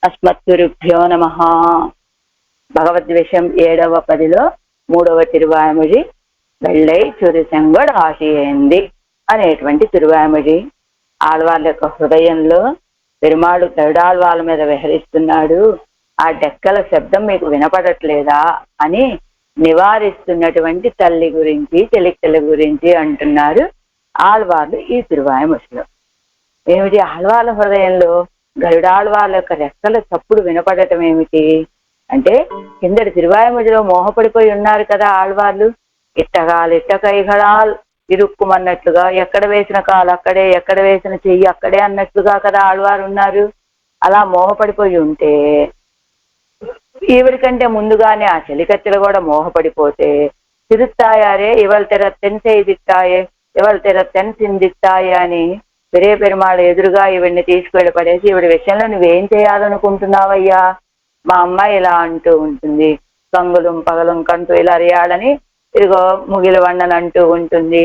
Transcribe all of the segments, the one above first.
అస్మద్గురుభ్యో నమః. భగవద్విషయం 7వ పదిలో 3వ తిరువాయమొഴി వెள்ளై చురిసెంగొడు ఆశియేంది అనేటువంటి తిరువాయమొഴి. ఆళ్వార్ల యొక్క హృదయంలో పెరుమాళు గరుడాళ్వాల మీద విహరిస్తున్నాడు, ఆ డెక్కల శబ్దం మీకు వినపడట్లేదా అని నివారిస్తున్నటువంటి తల్లి గురించి చెలికల గురించి అంటున్నారు ఆళ్వార్లు ఈ తిరువాయమొഴിలో. ఏమిటి ఆళ్వార్ల హృదయంలో గరుడాళ్వార్ల యొక్క రెక్కల చప్పుడు వినపడటం ఏమిటి అంటే, కిందటి తిరువాయమొഴിలో మోహపడిపోయి ఉన్నారు కదా ఆళ్వార్లు. ఇట్టగాలు ఇట్ట కైగళాల్ ఇరుక్కుమన్నట్లుగా, ఎక్కడ వేసిన కాలు అక్కడే, ఎక్కడ వేసిన చెయ్యి అక్కడే అన్నట్లుగా కదా ఆళ్వారు ఉన్నారు. అలా మోహపడిపోయి ఉంటే ఈవిడికంటే ముందుగానే ఆ చెలికత్తెలు కూడా మోహపడిపోతే, తిరుత్తాయారే ఇవాళ తెర తెన్సెయ్దిత్తాయే ఇవాళ తెర తెన్సిందిత్తాయే అని పెరే పెరుమాళ ఎదురుగా ఈవిడిని తీసుకువెళ్ళి పడేసి, ఈవిడి విషయంలో నువ్వేం చేయాలనుకుంటున్నావయ్యా, మా అమ్మాయి ఇలా అంటూ ఉంటుంది, కంగులం పగలం కంటూ ఇలా అరియాలని ఇదిగో ముగిల వండని అంటూ ఉంటుంది,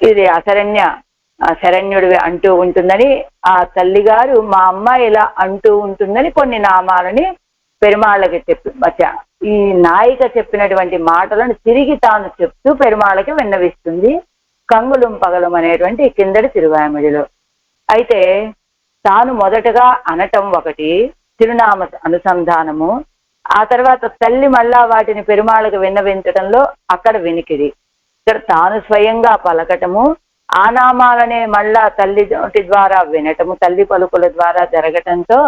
ఇది శరణ్యుడివి అంటూ ఉంటుందని ఆ తల్లిగారు మా అమ్మాయి ఇలా అంటూ ఉంటుందని కొన్ని నామాలని పెరుమాళ్ళకి ఈ నాయిక చెప్పినటువంటి మాటలను తిరిగి తాను చెప్తూ పెరుమాళ్ళకి విన్నవిస్తుంది కంగులం పగలం అనేటువంటి కిందటి తిరువాయమొழிలో. అయితే తాను మొదటగా అనటం ఒకటి, తిరునామ అనుసంధానము, ఆ తర్వాత తల్లి మళ్ళా వాటిని పెరుమాళ్ళకు విన్నవించడంలో అక్కడ వినికిడి, ఇక్కడ తాను స్వయంగా పలకటము, ఆ నామాలనే మళ్ళా తల్లి నోటి ద్వారా వినటము, తల్లి పలుకుల ద్వారా జరగటంతో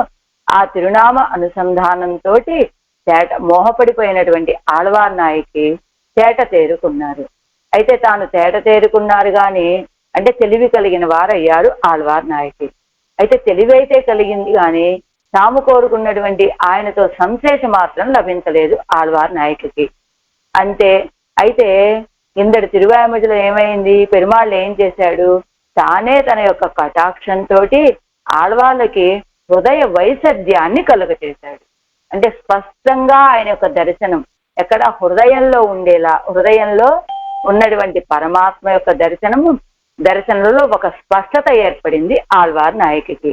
ఆ తిరునామ అనుసంధానంతో మోహపడిపోయినటువంటి ఆళ్వార్ నాయకి తేట తేరుకున్నారు. అయితే తాను తేట తేరుకున్నారు కానీ అంటే తెలివి కలిగిన వారయ్యారు ఆళ్వార్ నాయకి. అయితే తెలివి అయితే కలిగింది కానీ తాము కోరుకున్నటువంటి ఆయనతో సంశేషం మాత్రం లభించలేదు ఆళ్వార్ నాయకుకి. అంతే. అయితే ఇందడి తిరువాయమొழிలో ఏమైంది, పెరుమాళ్ళు ఏం చేశాడు, తానే తన యొక్క కటాక్షంతో ఆళ్వార్లకి హృదయ వైసర్ధ్యాన్ని కలుగచేశాడు. అంటే స్పష్టంగా ఆయన యొక్క దర్శనం ఎక్కడ హృదయంలో ఉండేలా, హృదయంలో ఉన్నటువంటి పరమాత్మ యొక్క దర్శనంలో ఒక స్పష్టత ఏర్పడింది ఆళ్వార్ నాయకికి.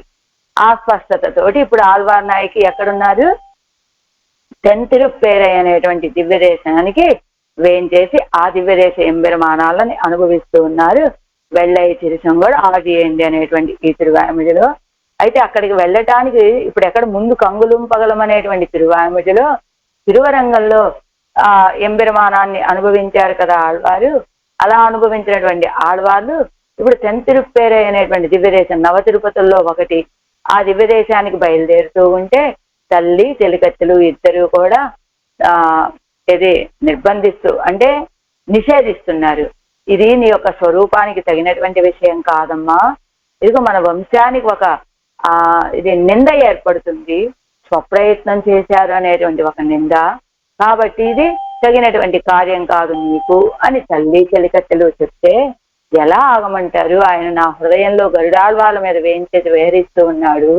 ఆ స్పష్టతతోటి ఇప్పుడు ఆళ్వార్ నాయకి ఎక్కడున్నారు, తెంతిరుప్పేరై అనేటువంటి దివ్యదేశానికి వేంచేసి ఆ దివ్యదేశ ఎంబెరమానాలని అనుభవిస్తూ ఉన్నారు వెள்ளై తిరుసెంగొడు ఆశియేంది అనేటువంటి ఈ తిరువాయమొழிలో. అయితే అక్కడికి వెళ్ళటానికి ఇప్పుడు ఎక్కడ ముందు కంగులం పగలం అనేటువంటి తిరువాయమొழிలో తిరువరంగంలో ఎంబెరమానాన్ని అనుభవించారు కదా ఆళ్వారు. అలా అనుభవించినటువంటి ఆళ్వార్లు ఇప్పుడు తెంతిరుప్పేరై అనేటువంటి దివ్యదేశం నవ తిరుపతుల్లో ఒకటి, ఆ దివ్యదేశానికి బయలుదేరుతూ ఉంటే తల్లి చెలికత్తెలు ఇద్దరు కూడా ఇది నిర్బంధిస్తూ అంటే నిషేధిస్తున్నారు. ఇది నీ యొక్క స్వరూపానికి తగినటువంటి విషయం కాదమ్మా, ఇదిగో మన వంశానికి ఒక ఇది నింద ఏర్పడుతుంది, స్వప్రయత్నం చేశారు అనేటువంటి ఒక నింద, కాబట్టి ఇది తగినటువంటి కార్యం కాదు నీకు అని తల్లి చెలికత్తెలు చెప్తే ఎలా ఆగమంటారు. ఆయన నా హృదయంలో గరుడాళ్వాల మీద వేయించేసి విహరిస్తూ ఉన్నాడు,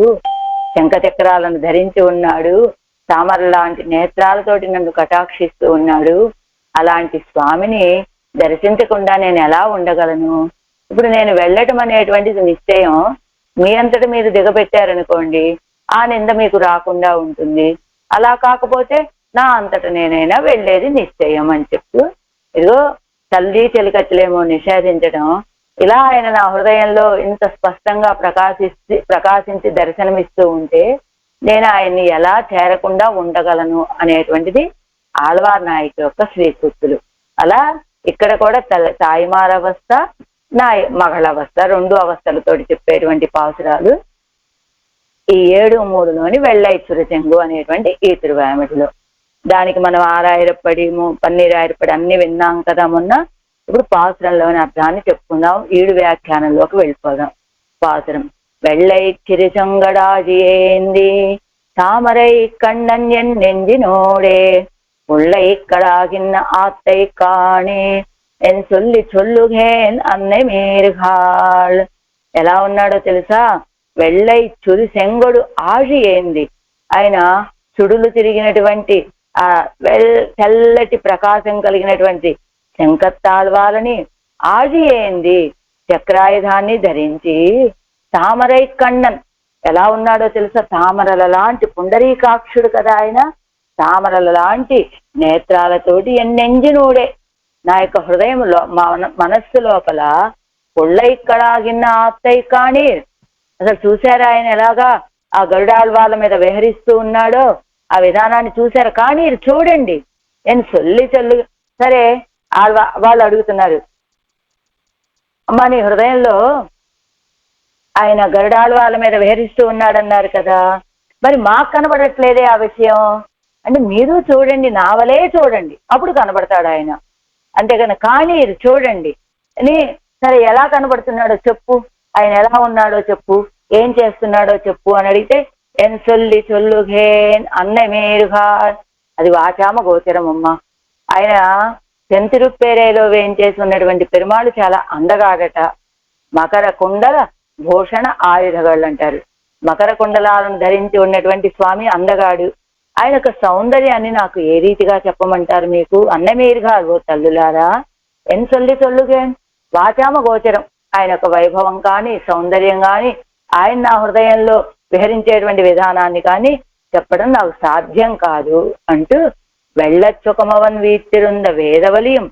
శంఖచక్రాలను ధరించి ఉన్నాడు, తామర లాంటి నేత్రాలతోటి నన్ను కటాక్షిస్తూ ఉన్నాడు, అలాంటి స్వామిని దర్శించకుండా నేను ఎలా ఉండగలను. ఇప్పుడు నేను వెళ్ళటం అనేటువంటిది నిశ్చయం, మీ అంతటి మీరు దిగబెట్టారనుకోండి ఆ నింద మీకు రాకుండా ఉంటుంది, అలా కాకపోతే నా అంతట నేనైనా వెళ్ళేది నిశ్చయం అని చెప్తూ ఇదిగో తల్లి చెలికత్తెలేమో నిషేధించడం, ఇలా ఆయన నా హృదయంలో ఇంత స్పష్టంగా ప్రకాశించి దర్శనమిస్తూ ఉంటే నేను ఆయన్ని ఎలా చేరకుండా ఉండగలను అనేటువంటిది ఆళ్వార్ నాయకి యొక్క శ్రీకృతులు. అలా ఇక్కడ కూడా తాయిమారవస్థ మಗಳవస్థ రెండు అవస్థలతోటి చెప్పేటువంటి పాసురాలు ఈ 7:3లోని వెள்ளై చురిసెంగు అనేటువంటి ఈ తిరువాయమొழிలో. దానికి మనం ఆరాయిరప్పడి పన్నీరాయిరప్పడి అన్ని విన్నాం కదా మొన్న. ఇప్పుడు పాసురంలోని అర్థాన్ని చెప్పుకుందాం, 7 వ్యాఖ్యానంలోకి వెళ్ళిపోదాం. పాసురం వెள்ளై చిరుసెంగడాజియేంది தாமரை கண்ணன் என் நெஞ்சினோடே உள்ளை கடாகின்ன ஆத்தை காணே ఎన్ சொல்லுగేన్ అన్నె మేరుగాళ్. ఎలా ఉన్నాడో తెలుసా, వెள்ளై చురిసెంగొడు ఆశియేంది, ఆయన చుడులు తిరిగినటువంటి ఆ తెల్లటి ప్రకాశం కలిగినటువంటి శంఖత్తాళ్వాలని ఆశియేంది చక్రాయుధాన్ని ధరించి తామరై కണ്ണన్ ఎలా ఉన్నాడో తెలుసా? తామరల లాంటి పుండరీకాక్షుడు కదా ఆయన. తామరల లాంటి నేత్రాలతోటి ఎన్నెంజినూడే నా యొక్క హృదయంలో మనస్సు లోపల పొళ్ళైక్కడాగిన్న ఆత్తై కానీ. అసలు చూసారా ఆయన ఎలాగా ఆ గరుడాళ్వాళ్ళ మీద విహరిస్తూ ఉన్నాడో? ఆ విధానాన్ని చూశారు. కానీ చూడండి నేను చొల్లు సరే వాళ్ళు అడుగుతున్నారు, అమ్మా నీ హృదయంలో ఆయన గరుడాళ్వాళ్ళ మీద విహరిస్తూ ఉన్నాడన్నారు కదా, మరి మాకు కనబడట్లేదే ఆ విషయం అంటే, మీరు చూడండి నావలే చూడండి అప్పుడు కనబడతాడు ఆయన. అంతేగాని కానీ చూడండి అని. సరే ఎలా కనబడుతున్నాడో చెప్పు, ఆయన ఎలా ఉన్నాడో చెప్పు, ఏం చేస్తున్నాడో చెప్పు అని అడిగితే ఎన్ సొల్లి చొల్లుఘేన్ అన్నమేరుగా, అది వాచామ గోచరమమ్మ. ఆయన తెంతిరుప్పేరేలో వేయించేసి ఉన్నటువంటి పెరుమాళు చాలా అందగాడట. మకర కుండల భూషణ ఆయుధగాళ్ళు అంటారు. మకర కుండలాలను ధరించి ఉన్నటువంటి స్వామి అందగాడు. ఆయన యొక్క సౌందర్యాన్ని నాకు ఏ రీతిగా చెప్పమంటారు మీకు? అన్నమేరుగా ఓ తల్లులారా, ఎన్ సొల్లి చొల్లుఘేన్ వాచామ గోచరం. ఆయన యొక్క వైభవం కానీ సౌందర్యం కానీ ఆయన నా హృదయంలో విహరించేటువంటి విధానాన్ని కానీ చెప్పడం నాకు సాధ్యం కాదు అంటూ వెள்ளచ్చుకమవన్ వీతిరుంద వేదవలియం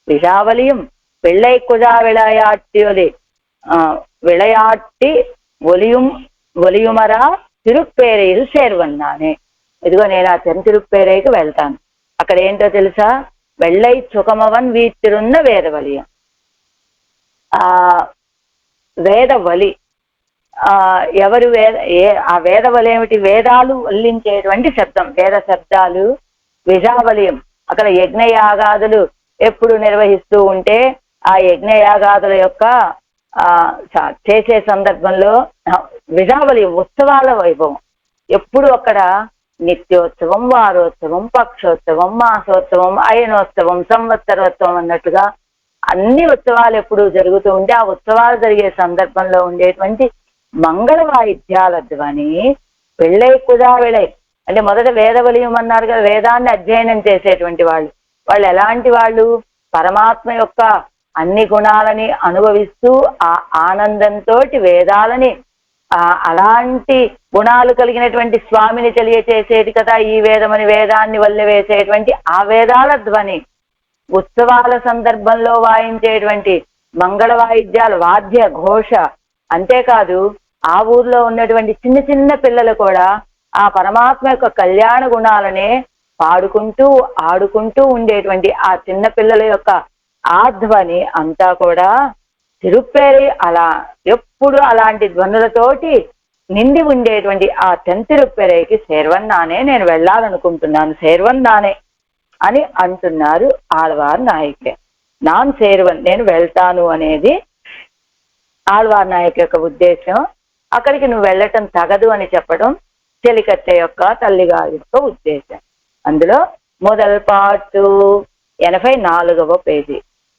విషావలియం వెள்ளై కుజా విళయాట్టియొలి విళయాట్టి ఒలియుమరా తిరుప్పేరైలు చేరువన్నానే. ఇదిగో నేను ఆ తిరుప్పేరైకి వెళ్తాను. అక్కడ ఏంటో తెలుసా? వెள்ளై చుకమవన్ వీతిరున్న వేదవలియం. ఆ వేదవలి ఎవరు ఆ వేదవలి ఏమిటి? వేదాలు వల్లించేటువంటి శబ్దం, వేద శబ్దాలు. విజావలియం అక్కడ యజ్ఞయాగాదులు ఎప్పుడు నిర్వహిస్తూ ఉంటే ఆ యజ్ఞయాగాదుల యొక్క చేసే సందర్భంలో విజావలియం ఉత్సవాల వైభవం ఎప్పుడు అక్కడ నిత్యోత్సవం, వారోత్సవం, పక్షోత్సవం, మాసోత్సవం, అయనోత్సవం, సంవత్సరోత్సవం అన్నట్టుగా అన్ని ఉత్సవాలు ఎప్పుడు జరుగుతూ ఉంటే ఆ ఉత్సవాలు జరిగే సందర్భంలో ఉండేటువంటి మంగళ వాయిద్యాల ధ్వని పెళ్ళై కుదా వెళ్ళై అంటే మొదట వేదవలియం అన్నారు కదా, వేదాన్ని అధ్యయనం చేసేటువంటి వాళ్ళు ఎలాంటి వాళ్ళు? పరమాత్మ యొక్క అన్ని గుణాలని అనుభవిస్తూ ఆ ఆనందంతో వేదాలని అలాంటి గుణాలు కలిగినటువంటి స్వామిని తెలియచేసేది కదా ఈ వేదమని. వేదాన్ని వల్లె వేసేటువంటి ఆ వేదాల ధ్వని, ఉత్సవాల సందర్భంలో వాయించేటువంటి మంగళ వాయిద్యాల వాద్య ఘోష. అంతేకాదు ఆ ఊర్లో ఉన్నటువంటి చిన్న చిన్న పిల్లలు కూడా ఆ పరమాత్మ యొక్క కళ్యాణ గుణాలనే పాడుకుంటూ ఆడుకుంటూ ఉండేటువంటి ఆ చిన్న పిల్లల యొక్క ఆధ్వని అంతా కూడా తిరుప్పేరి అలా ఎప్పుడు అలాంటి ధ్వనులతోటి నిండి ఉండేటువంటి ఆ తెంతిరుప్పేరైకి శేర్వన్నానే నేను వెళ్ళాలనుకుంటున్నాను, శేర్వన్నానే అని అంటున్నారు ఆళ్వార్ నాయకే. నాన్ శేర్వన్ నేను వెళ్తాను అనేది ఆళ్వార్ నాయక్ యొక్క ఉద్దేశం. అక్కడికి నువ్వు వెళ్ళటం తగదు అని చెప్పడం చెలికత్తె యొక్క తల్లిగారి యొక్క ఉద్దేశం. అందులో మొదల్ పాటు 84వ పేజీ.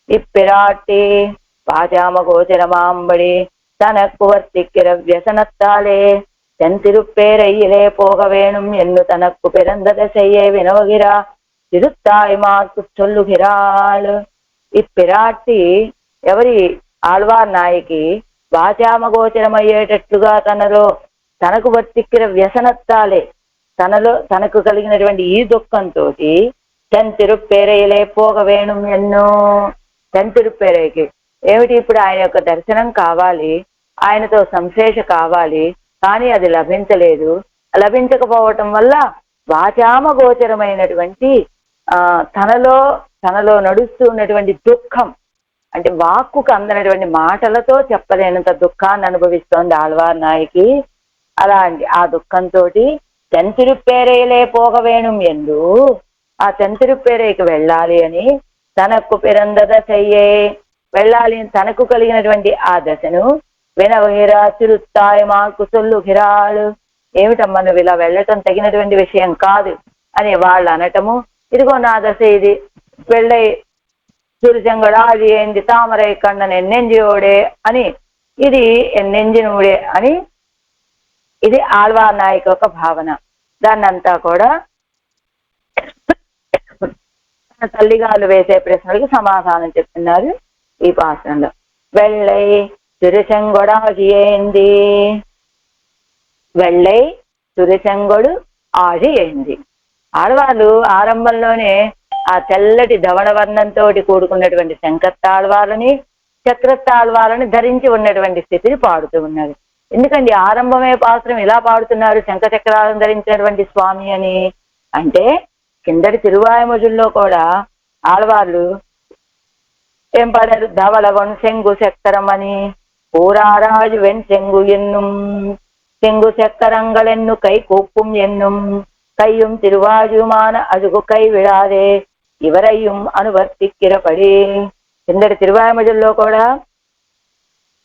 ఇప్పిరాటి பாஜாம கோச்சரமாம்படி தனக்கு வர்த்திக்கிற வியசனத்தாலே தென்திருப்பேரையிலே போக வேணும் என்று தனக்கு பிறந்ததை செய்ய வினவுகிறா తిరుత్తాయి మార్పు చొల్లుగిరాళ్. ఈ పిరాటి ఎవరి? ఆళ్వార్ నాయకి వాచామగోచరమయ్యేటట్లుగా తనకు వర్తిక్కిన వ్యసనత్తాలే తనకు కలిగినటువంటి ఈ దుఃఖంతో తెంతిరుప్పేరైలే పోగ వేణుం ఎన్నో. తెంతిరుప్పేరైకి ఏమిటి? ఇప్పుడు ఆయన యొక్క దర్శనం కావాలి, ఆయనతో సంశేష కావాలి, కానీ అది లభించలేదు. లభించకపోవటం వల్ల వాచామగోచరమైనటువంటి తనలో నడుస్తూ ఉన్నటువంటి దుఃఖం, అంటే వాక్కుకు అందనటువంటి మాటలతో చెప్పలేనంత దుఃఖాన్ని అనుభవిస్తోంది ఆళ్వార్ నాయకి. అలాంటి ఆ దుఃఖంతో తెంతిరుప్పేరైలే పోగ వేణుం ఎందు, ఆ తెంతిరుప్పేరైకి వెళ్ళాలి అని తనకు పిరందద చెయ్యే వెళ్ళాలి అని తనకు కలిగినటువంటి ఆ దశను వినవహిరా తిరుత్తాయి మార్కు చొల్లుగిరాళ్. ఏమిటమ్మా నువ్వు ఇలా వెళ్ళటం తగినటువంటి విషయం కాదు అని వాళ్ళు అనటము. ఇదిగో నా దశ ఇది, వెళ్ళై చురుచంగడాది ఏంది తామరై కണ്ണన్ ఎన్నెంజియోడే అని, ఇది ఎన్నెంజినుడే అని ఇది ఆళ్వార్ నాయక్ యొక్క భావన. దాన్నంతా కూడా తల్లిగాలు వేసే ప్రశ్నలకు సమాధానం చెప్తున్నారు ఈ పాసనలో. వెళ్ళై తిరుచంగొడాది ఏంది వెள்ளై తురిసెంగొడు ఆది అయింది. ఆడవాళ్ళు ఆరంభంలోనే ఆ తెల్లటి ధవళ వర్ణంతో కూడుకున్నటువంటి శంఖత్తాళ్వాలని చక్రత్తాళ్వాలని ధరించి ఉన్నటువంటి స్థితిని పాడుతూ ఉన్నారు. ఎందుకండి ఆరంభమే పాత్రం ఇలా పాడుతున్నారు శంఖ చక్రాలను ధరించినటువంటి స్వామి అని అంటే, కిందటి తిరువాయుమొజుల్లో కూడా ఆడవాళ్ళు ఏం పాడారు? ధవళ వన్సెంగు చక్కరం అని, ఊరారాజు వెన్సెంగు ఎన్నుం செங்கு செக்கரங்களென்னு கை கூப்பும் என்னும் கையும் திருவாஜுமான అదుగు కై విడాదే ఇవరయ్యం అనువర్తిక్కిరపడి. కిందటి తిరువాయుమొజుల్లో కూడా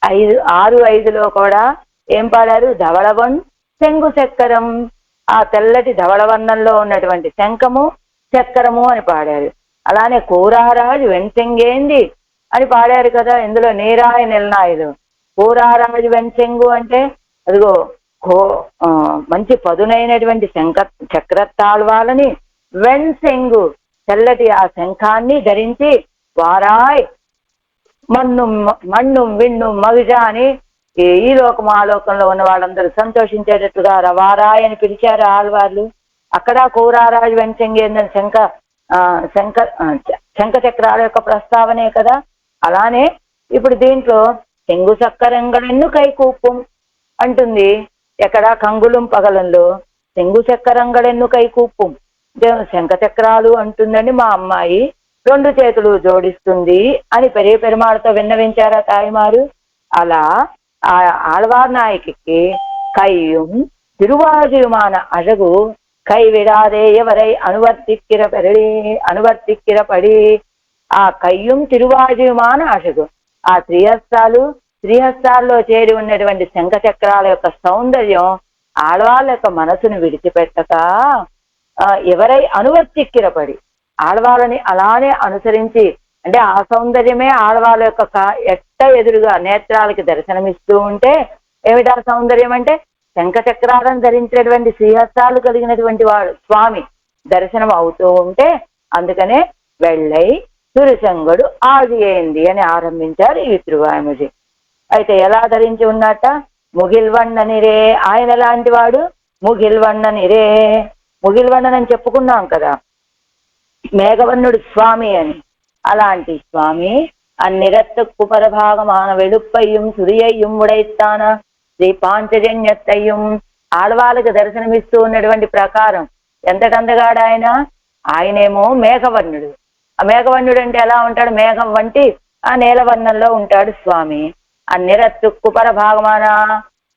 6:5లో కూడా ఏం పాడారు? ధవళవన్ శంగు చక్కరం, ఆ తెల్లటి ధవళవర్ణంలో ఉన్నటువంటి శంఖము చక్కరము అని పాడారు. అలానే కూరారాజు వెన్సెంగేంది అని పాడారు కదా ఇందులో నీరాయ నిల్నాయుడు. కూరారాజు వెన్సెంగు అంటే అదిగో మంచి పదునైనటువంటి చక్రత్తాళ్వాలని వెన్సెంగు తెల్లటి ఆ శంఖాన్ని ధరించి వారాయ్ మన్ను విన్ను మగిజ అని ఈ లోకం ఆ లోకంలో ఉన్న వాళ్ళందరూ సంతోషించేటట్లుగా వారాయ్ అని పిలిచారు ఆళ్వార్లు. అక్కడ కూరారాజు వెన్సెంగేందని శంఖ చక్రాల యొక్క ప్రస్తావనే కదా. అలానే ఇప్పుడు దీంట్లో చెంగు చక్కరంగడెన్ను కైకూపం అంటుంది. ఎక్కడ? కంగుళం పగలంలో చెంగు చక్కరంగడెన్ను కైకూపం, శంఖ చక్రాలు అంటుందండి మా అమ్మాయి, 2 చేతులు జోడిస్తుంది అని పెరుమాళతో విన్నవించారా తాయిమారు. అలా ఆ ఆళ్వార్ నాయకికి కయ్యం తిరువాజుమాన అழகு కై విడాదే ఎవరై అనువర్తిక్కిరపడి. ఆ కయ్యం తిరువాజుమాన అழகு, ఆ శ్రీహస్తాల్లో చేరి ఉన్నటువంటి శంఖ చక్రాల యొక్క సౌందర్యం ఆడవాళ్ళ యొక్క మనసును విడిచిపెట్టక ఎవరై అనువర్తిక్కిరపడి, ఆడవాళ్ళని అలానే అనుసరించి, అంటే ఆ సౌందర్యమే ఆడవాళ్ళ యొక్క ఎదురుగా నేత్రాలకి దర్శనమిస్తూ ఉంటే ఏమిటా సౌందర్యం అంటే శంఖ చక్రాలను ధరించినటువంటి శ్రీహస్తాలు కలిగినటువంటి వాడు స్వామి దర్శనం అవుతూ ఉంటే, అందుకనే వెள்ளై తురిసెంగడు ఆది అయింది అని ఆరంభించారు ఈ తిరువాయుమొజి. అయితే ఎలా ధరించి ఉన్నట్ట? ముగిల్వಣ್ಣనిరే, ఆయన ఎలాంటి వాడు? ముగిల్వಣ್ಣనిరే, ముగిల్వಣ್ಣనని చెప్పుకున్నాం కదా, మేఘవర్ణుడు స్వామి అని. అలాంటి స్వామి అన్నిరత్తుకు పరభాగమాన వెలుప్పయ్యం సురియయ్యం ఉడైతాన శ్రీ పాంచజన్యత్తయ్యం, ఆడవాళ్ళకి దర్శనమిస్తూ ఉన్నటువంటి ప్రకారం ఎంతకందగాడు ఆయన. ఆయనేమో మేఘవర్ణుడు. ఆ మేఘవర్ణుడు అంటే ఎలా ఉంటాడు? మేఘం వంటి ఆ నీలవర్ణంలో ఉంటాడు స్వామి. అన్నిరత్తుకు పరభాగమాన,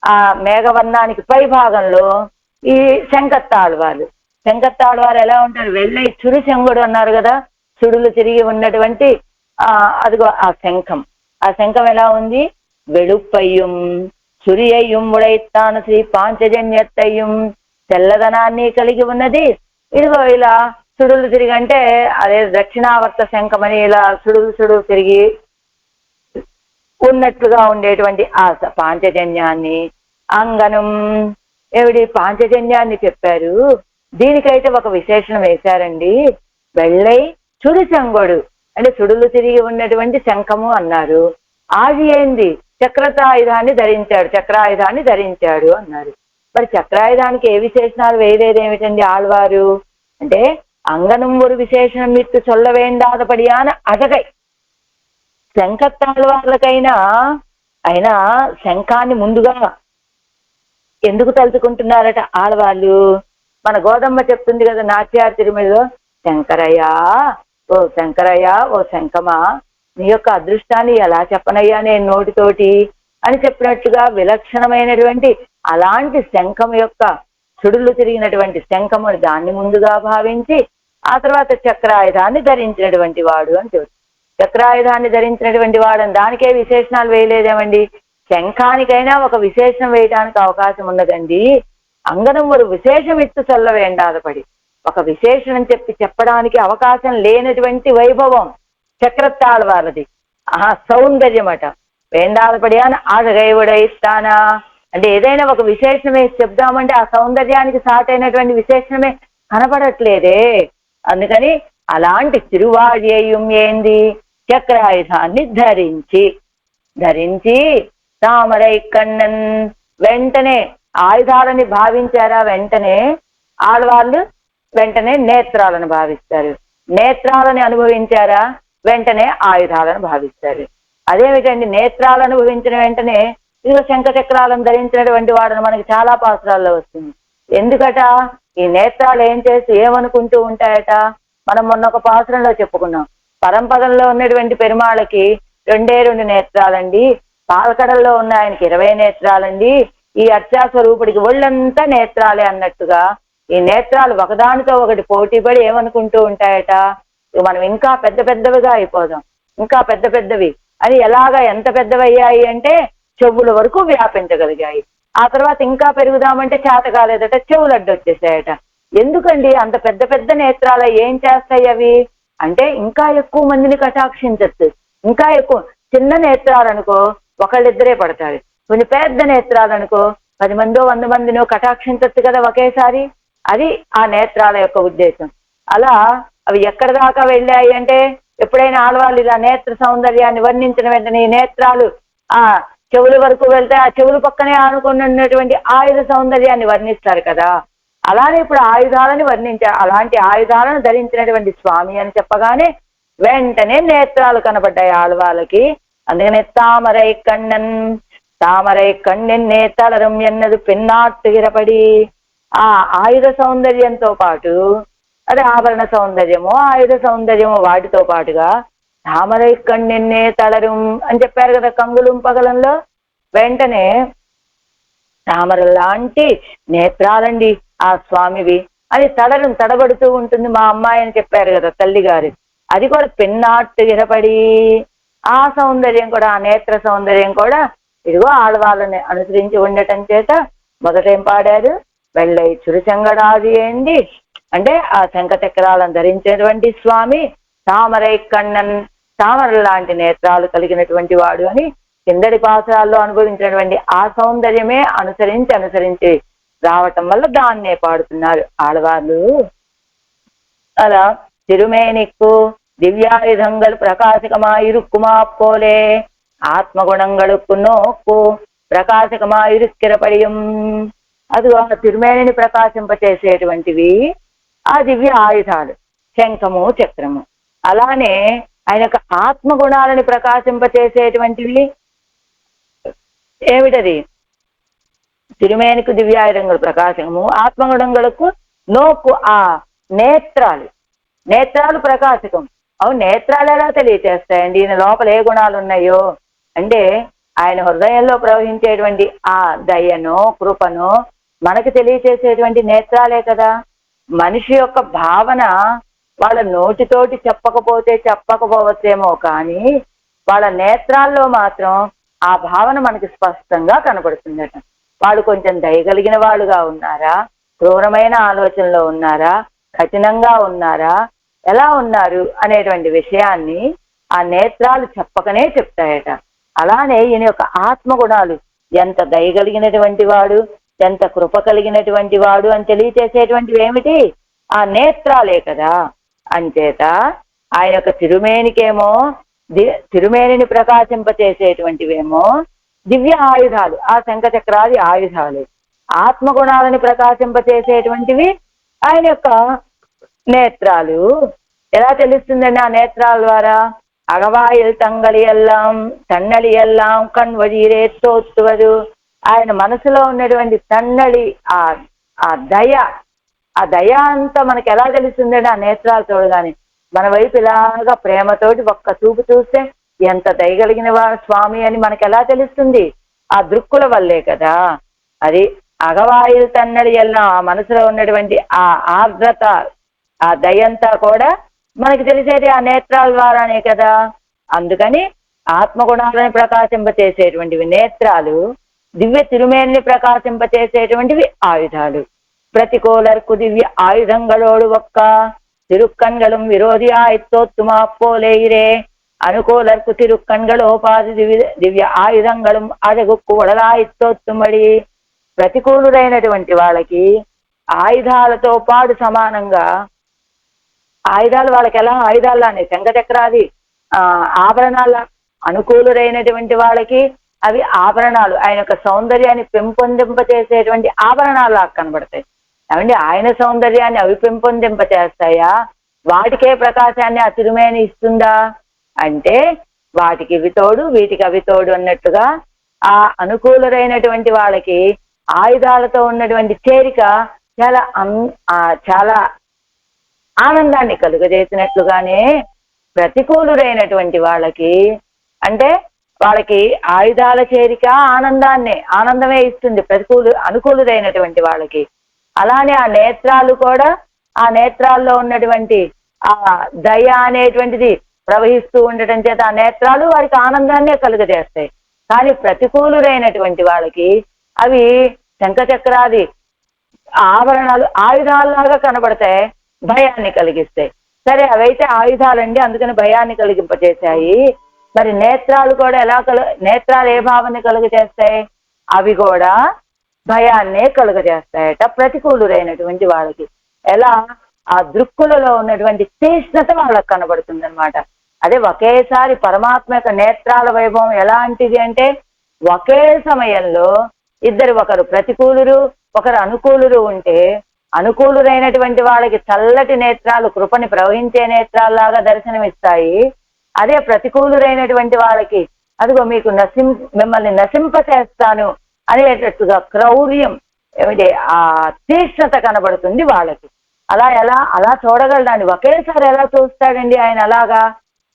ఆ మేఘవర్ణానికి పై భాగంలో ఈ శంఖత్తాళ్వారు ఎలా ఉంటారు? వెళ్ళై చురుశంగుడు అన్నారు కదా, సుడులు తిరిగి ఉన్నటువంటి అదిగో ఆ శంఖం ఎలా ఉంది? వెళుప్పయ్యం సురియయ్యం ఉడైతాన శ్రీ పాంచజన్యత్తయ్యం, తెల్లదనాన్ని కలిగి ఉన్నది. ఇదిగో ఇలా సుడులు తిరిగి అంటే అదే దక్షిణావర్త శంఖమని ఇలా సుడులు తిరిగి ఉన్నట్లుగా ఉండేటువంటి ఆ పాంచజన్యాన్ని అంగనం ఏమిటి పాంచజన్యాన్ని చెప్పారు. దీనికైతే ఒక విశేషణం వేశారండి. వెள்ளై చురుశంగుడు అంటే సుడులు తిరిగి ఉన్నటువంటి శంఖము అన్నారు. ఆది ఏంది? చక్రాయుధాన్ని ధరించాడు అన్నారు. మరి చక్రాయుధానికి ఏ విశేషణాలు వేయలేదేమిటండి ఆళ్వారు అంటే, అంగనం ஒரு విశేషణం మిత్తు చొల్ల వేందాదపడియాన అటకై, శంఖత్తాళ్వార్లకైనా అయినా శంఖాన్ని ముందుగా ఎందుకు తలుచుకుంటున్నారట ఆడవాళ్ళు? మన గోదమ్మ చెప్తుంది కదా నాట్యార్ తిరుమలలో, శంకరయ్యా ఓ శంఖమా, నీ యొక్క అదృష్టాన్ని ఎలా చెప్పనయ్యా నేను నోటితోటి అని చెప్పినట్టుగా విలక్షణమైనటువంటి అలాంటి శంఖం యొక్క సుడులు తిరిగినటువంటి శంఖముని దాన్ని ముందుగా భావించి ఆ తర్వాత చక్రాయుధాన్ని ధరించినటువంటి వాడు అని చెబుతారు. చక్రాయుధాన్ని ధరించినటువంటి వాడు అని దానికే విశేషణాలు వేయలేదేమండి? శంఖానికైనా ఒక విశేషణం వేయడానికి అవకాశం ఉన్నదండి. అంగనం ఒక విశేషం ఇత్తు చల్ల వేండాదపడి, ఒక విశేషణం చెప్పడానికి అవకాశం లేనటువంటి వైభవం చక్రత్తాళ్వార్లది. సౌందర్యమట. వేండాదపడి అని ఆడగైవుడైస్తానా అంటే ఏదైనా ఒక విశేషణమే చెప్దామంటే ఆ సౌందర్యానికి సాటైనటువంటి విశేషణమే కనపడట్లేదే. అందుకని అలాంటి తిరువాజేయం ఏంది? చక్రాయుధాన్ని ధరించి తామరై కన్నన్, వెంటనే ఆయుధాలని భావించారా వెంటనే ఆడవాళ్ళు వెంటనే నేత్రాలను భావిస్తారు. నేత్రాలని అనుభవించారా వెంటనే ఆయుధాలను భావిస్తారు. అదేమిటండి, నేత్రాలను అనుభవించిన వెంటనే ఇదిగో శంఖచక్రాలను ధరించినటువంటి వాడని మనకి చాలా పాత్రల్లో వస్తుంది. ఎందుకట? ఈ నేత్రాలు ఏం చేసి ఏమనుకుంటూ ఉంటాయట? మనం మొన్న ఒక పాత్రలో చెప్పుకున్నాం. పరంపదంలో ఉన్నటువంటి పెరుమాళకి 2 నేత్రాలండి, పాలకడల్లో ఉన్న ఆయనకి 20 నేత్రాలండి, ఈ అర్చాస్వరూపుడికి ఒళ్ళంతా నేత్రాలే అన్నట్టుగా ఈ నేత్రాలు ఒకదానితో ఒకటి పోటీపడి ఏమనుకుంటూ ఉంటాయట? మనం ఇంకా పెద్ద పెద్దవిగా అయిపోదాం, ఇంకా పెద్ద పెద్దవి అని. ఎలాగా ఎంత పెద్దవయ్యాయి అంటే చెవుల వరకు వ్యాపించగలిగాయి. ఆ తర్వాత ఇంకా పెరుగుదామంటే చేత కాలేదట, చెవులు అడ్డొచ్చేసాయట. ఎందుకండి అంత పెద్ద పెద్ద నేత్రాలు ఏం చేస్తాయి అవి అంటే? ఇంకా ఎక్కువ మందిని కటాక్షించచ్చు. ఇంకా ఎక్కువ. చిన్న నేత్రాలనుకో ఒకళ్ళిద్దరే పడతారు, కొన్ని పెద్ద నేత్రాలనుకో 10 మందో 100 మందినో కటాక్షించచ్చు కదా ఒకేసారి. అది ఆ నేత్రాల యొక్క ఉద్దేశం. అలా అవి ఎక్కడి దాకా వెళ్ళాయి అంటే, ఎప్పుడైనా ఆడవాళ్ళు ఇలా నేత్ర సౌందర్యాన్ని వర్ణించిన వెంటనే నేత్రాలు ఆ చెవుల వరకు వెళ్తే ఆ చెవుల పక్కనే ఆనుకుని ఉన్నటువంటి ఆయుధ సౌందర్యాన్ని వర్ణిస్తారు కదా. అలానే ఇప్పుడు ఆయుధాలని వర్ణించారు. అలాంటి ఆయుధాలను ధరించినటువంటి స్వామి అని చెప్పగానే వెంటనే నేత్రాలు కనబడ్డాయి ఆడవాళ్ళకి. అందుకనే తామరై కண்ணన్ తామరై కಣ್ಣెన్నే తళరం ఎన్నది పిన్నాట్టుగిరపడి. ఆ ఆయుధ సౌందర్యంతో పాటు, అది ఆభరణ సౌందర్యము ఆయుధ సౌందర్యము వాటితో పాటుగా తామరై కಣ್ಣెన్నే తళరం అని చెప్పారు కదా కంగుళం పగలంలో. వెంటనే తామర లాంటి నేత్రాలండి ఆ స్వామివి అని తడబడుతూ ఉంటుంది మా అమ్మాయి అని చెప్పారు కదా తల్లి గారు. అది కూడా పిన్నాట్టు గిరపడి. ఆ సౌందర్యం కూడా, ఆ నేత్ర సౌందర్యం కూడా ఇదిగో ఆడవాళ్ళని అనుసరించి ఉండటం చేత మొదటేం పాడారు? వెళ్ళై చురుచంగడాది ఏంది అంటే ఆ శంఖ చక్రాలను ధరించేటువంటి స్వామి తామరై కണ്ണన్, తామర లాంటి నేత్రాలు కలిగినటువంటి వాడు అని కిందటి పాత్రాల్లో అనుభవించినటువంటి ఆ సౌందర్యమే అనుసరించి రావటం వల్ల దాన్నే పాడుతున్నారు ఆడవాళ్ళు. అలా తిరుమేనిక్కు దివ్యాయుధంగలు ప్రకాశకమాయిరుక్కుమా పోలే ఆత్మగుణంగళుక్కు నోక్కు ప్రకాశకమాయిరుక్కిరపడియం. అది ఆ తిరుమేనిని ప్రకాశింపచేసేటువంటివి ఆ దివ్య ఆయుధాలు శంఖము చక్రము. అలానే ఆయన యొక్క ఆత్మగుణాలని ప్రకాశింపచేసేటువంటివి ఏమిటది? తిరుమేనికి దివ్యాయుధంగలు ప్రకాశకము, ఆత్మగుణంగలకు నోకు ఆ నేత్రాలు ప్రకాశకం. అవు నేత్రాలు ఎలా తెలియచేస్తాయండి ఈయన లోపల ఏ గుణాలు ఉన్నాయో అంటే? ఆయన హృదయంలో ప్రవహించేటువంటి ఆ దయనో కృపనో మనకు తెలియచేసేటువంటి నేత్రాలే కదా. మనిషి యొక్క భావన వాళ్ళ నోటితోటి చెప్పకపోవచ్చేమో కానీ వాళ్ళ నేత్రాల్లో మాత్రం ఆ భావన మనకి స్పష్టంగా కనపడుతుందట. వాళ్ళు కొంచెం దయగలిగిన వాళ్ళుగా ఉన్నారా, క్రూరమైన ఆలోచనలో ఉన్నారా, కఠినంగా ఉన్నారా, ఎలా ఉన్నారు అనేటువంటి విషయాన్ని ఆ నేత్రాలు చెప్పకనే చెప్తాయట. అలానే ఈయన యొక్క ఆత్మగుణాలు ఎంత దయగలిగినటువంటి వాడు, ఎంత కృప కలిగినటువంటి వాడు అని తెలియచేసేటువంటివి ఏమిటి? ఆ నేత్రాలే కదా. అంచేత ఆయన యొక్క తిరుమేనికేమో తిరుమేనిని ప్రకాశింపచేసేటువంటివేమో దివ్య ఆయుధాలు, ఆ శంఖచక్రాది ఆయుధాలు. ఆత్మగుణాలని ప్రకాశింపచేసేటువంటివి ఆయన యొక్క నేత్రాలు. ఎలా తెలుస్తుందండి ఆ నేత్రాల ద్వారా? అగవాయిల్ తంగలి ఎల్లాం తన్నలి ఎల్లాం కణ్వజీరే తోత్తువదు. ఆయన మనసులో ఉన్నటువంటి తన్నలి ఆ దయ అంతా మనకి ఎలా తెలుస్తుందండి? ఆ నేత్రాలు చూడగానే మన వైపు ఇలాగా ప్రేమతోటి ఒక్క చూపు చూస్తే ఎంత దయగలిగిన వాడు స్వామి అని మనకి ఎలా తెలుస్తుంది? ఆ దృక్కుల వల్లే కదా. అది అగవాయిల్ తన్నడి ఎల్లా ఆ మనసులో ఉన్నటువంటి ఆ ఆర్ద్రత, ఆ దయంతా కూడా మనకి తెలిసేది ఆ నేత్రాల ద్వారానే కదా. అందుకని ఆత్మగుణాలను ప్రకాశింపచేసేటువంటివి నేత్రాలు, దివ్య తిరుమేల్ని ప్రకాశింపచేసేటువంటివి ఆయుధాలు. ప్రతికూలర్కు దివ్య ఆయుధంగళోడు ఒక్క తిరుక్కన్గళం విరోధియాయిత్తోత్తుమా పోలేయిరే అనుకూలర్కు తిరుక్కన్గళోపాధి దివ్య ఆయుధంగళం అడగుక్కు ఉడలాయిత్తోత్తుమడి. ప్రతికూలుడైనటువంటి వాళ్ళకి ఆయుధాలతో పాటు సమానంగా ఆయుధాలు వాళ్ళకి ఎలా ఆయుధాలని శంఖచక్రాది ఆభరణాల అనుకూలుడైనటువంటి వాళ్ళకి అవి ఆభరణాలు, ఆయన యొక్క సౌందర్యాన్ని పెంపొందింపచేసేటువంటి ఆభరణాలు లాగా కనబడతాయి. ఏమండి, ఆయన సౌందర్యాన్ని అవి పెంపొందింపచేస్తాయా? వాటికే ప్రకాశాన్ని ఆ తిరుమేని ఇస్తుందా అంటే వాటికి ఇవి తోడు వీటికి అవి తోడు అన్నట్టుగా ఆ అనుకూలురైనటువంటి వాళ్ళకి ఆయుధాలతో ఉన్నటువంటి చేరిక చాలా చాలా ఆనందాన్ని కలుగజేసినట్లుగానే ప్రతికూలురైనటువంటి వాళ్ళకి అంటే వాళ్ళకి ఆయుధాల చేరిక ఆనందమే ఇస్తుంది అనుకూలురైనటువంటి వాళ్ళకి. అలానే ఆ నేత్రాలు కూడా, ఆ నేత్రాల్లో ఉన్నటువంటి ఆ దయ అనేటువంటిది ప్రవహిస్తూ ఉండటం చేత ఆ నేత్రాలు వారికి ఆనందాన్నే కలుగజేస్తాయి. కానీ ప్రతికూలురైనటువంటి వాళ్ళకి అవి శంఖచక్రాది ఆభరణాలు ఆయుధాలలాగా కనబడతాయి, భయాన్ని కలిగిస్తాయి. సరే, అవైతే ఆయుధాలండి, అందుకని భయాన్ని కలిగింపజేశాయి. మరి నేత్రాలు కూడా నేత్రాలు ఏ భావాన్ని కలుగజేస్తాయి? అవి కూడా భయాన్నే కలుగజేస్తాయట ప్రతికూలురైనటువంటి వాళ్ళకి. ఎలా? ఆ దృక్కులలో ఉన్నటువంటి తీక్ష్ణత వాళ్ళకి కనబడుతుంది అనమాట. అదే ఒకేసారి పరమాత్మ యొక్క నేత్రాల వైభవం ఎలాంటిది అంటే ఒకే సమయంలో ఒకరు ప్రతికూలురు ఒకరు అనుకూలురు ఉంటే అనుకూలురైనటువంటి వాళ్ళకి చల్లటి నేత్రాలు కృపని ప్రవహించే నేత్రాల్లాగా దర్శనమిస్తాయి. అదే ప్రతికూలురైనటువంటి వాళ్ళకి అదిగో మీకు మిమ్మల్ని నశింపచేస్తాను అనేటట్టుగా క్రౌర్యం ఏమిటి ఆ తీక్ష్ణత కనబడుతుంది వాళ్ళకి. అలా చూడగలడాన్ని ఒకేసారి ఎలా చూస్తాడండి ఆయన? అలాగా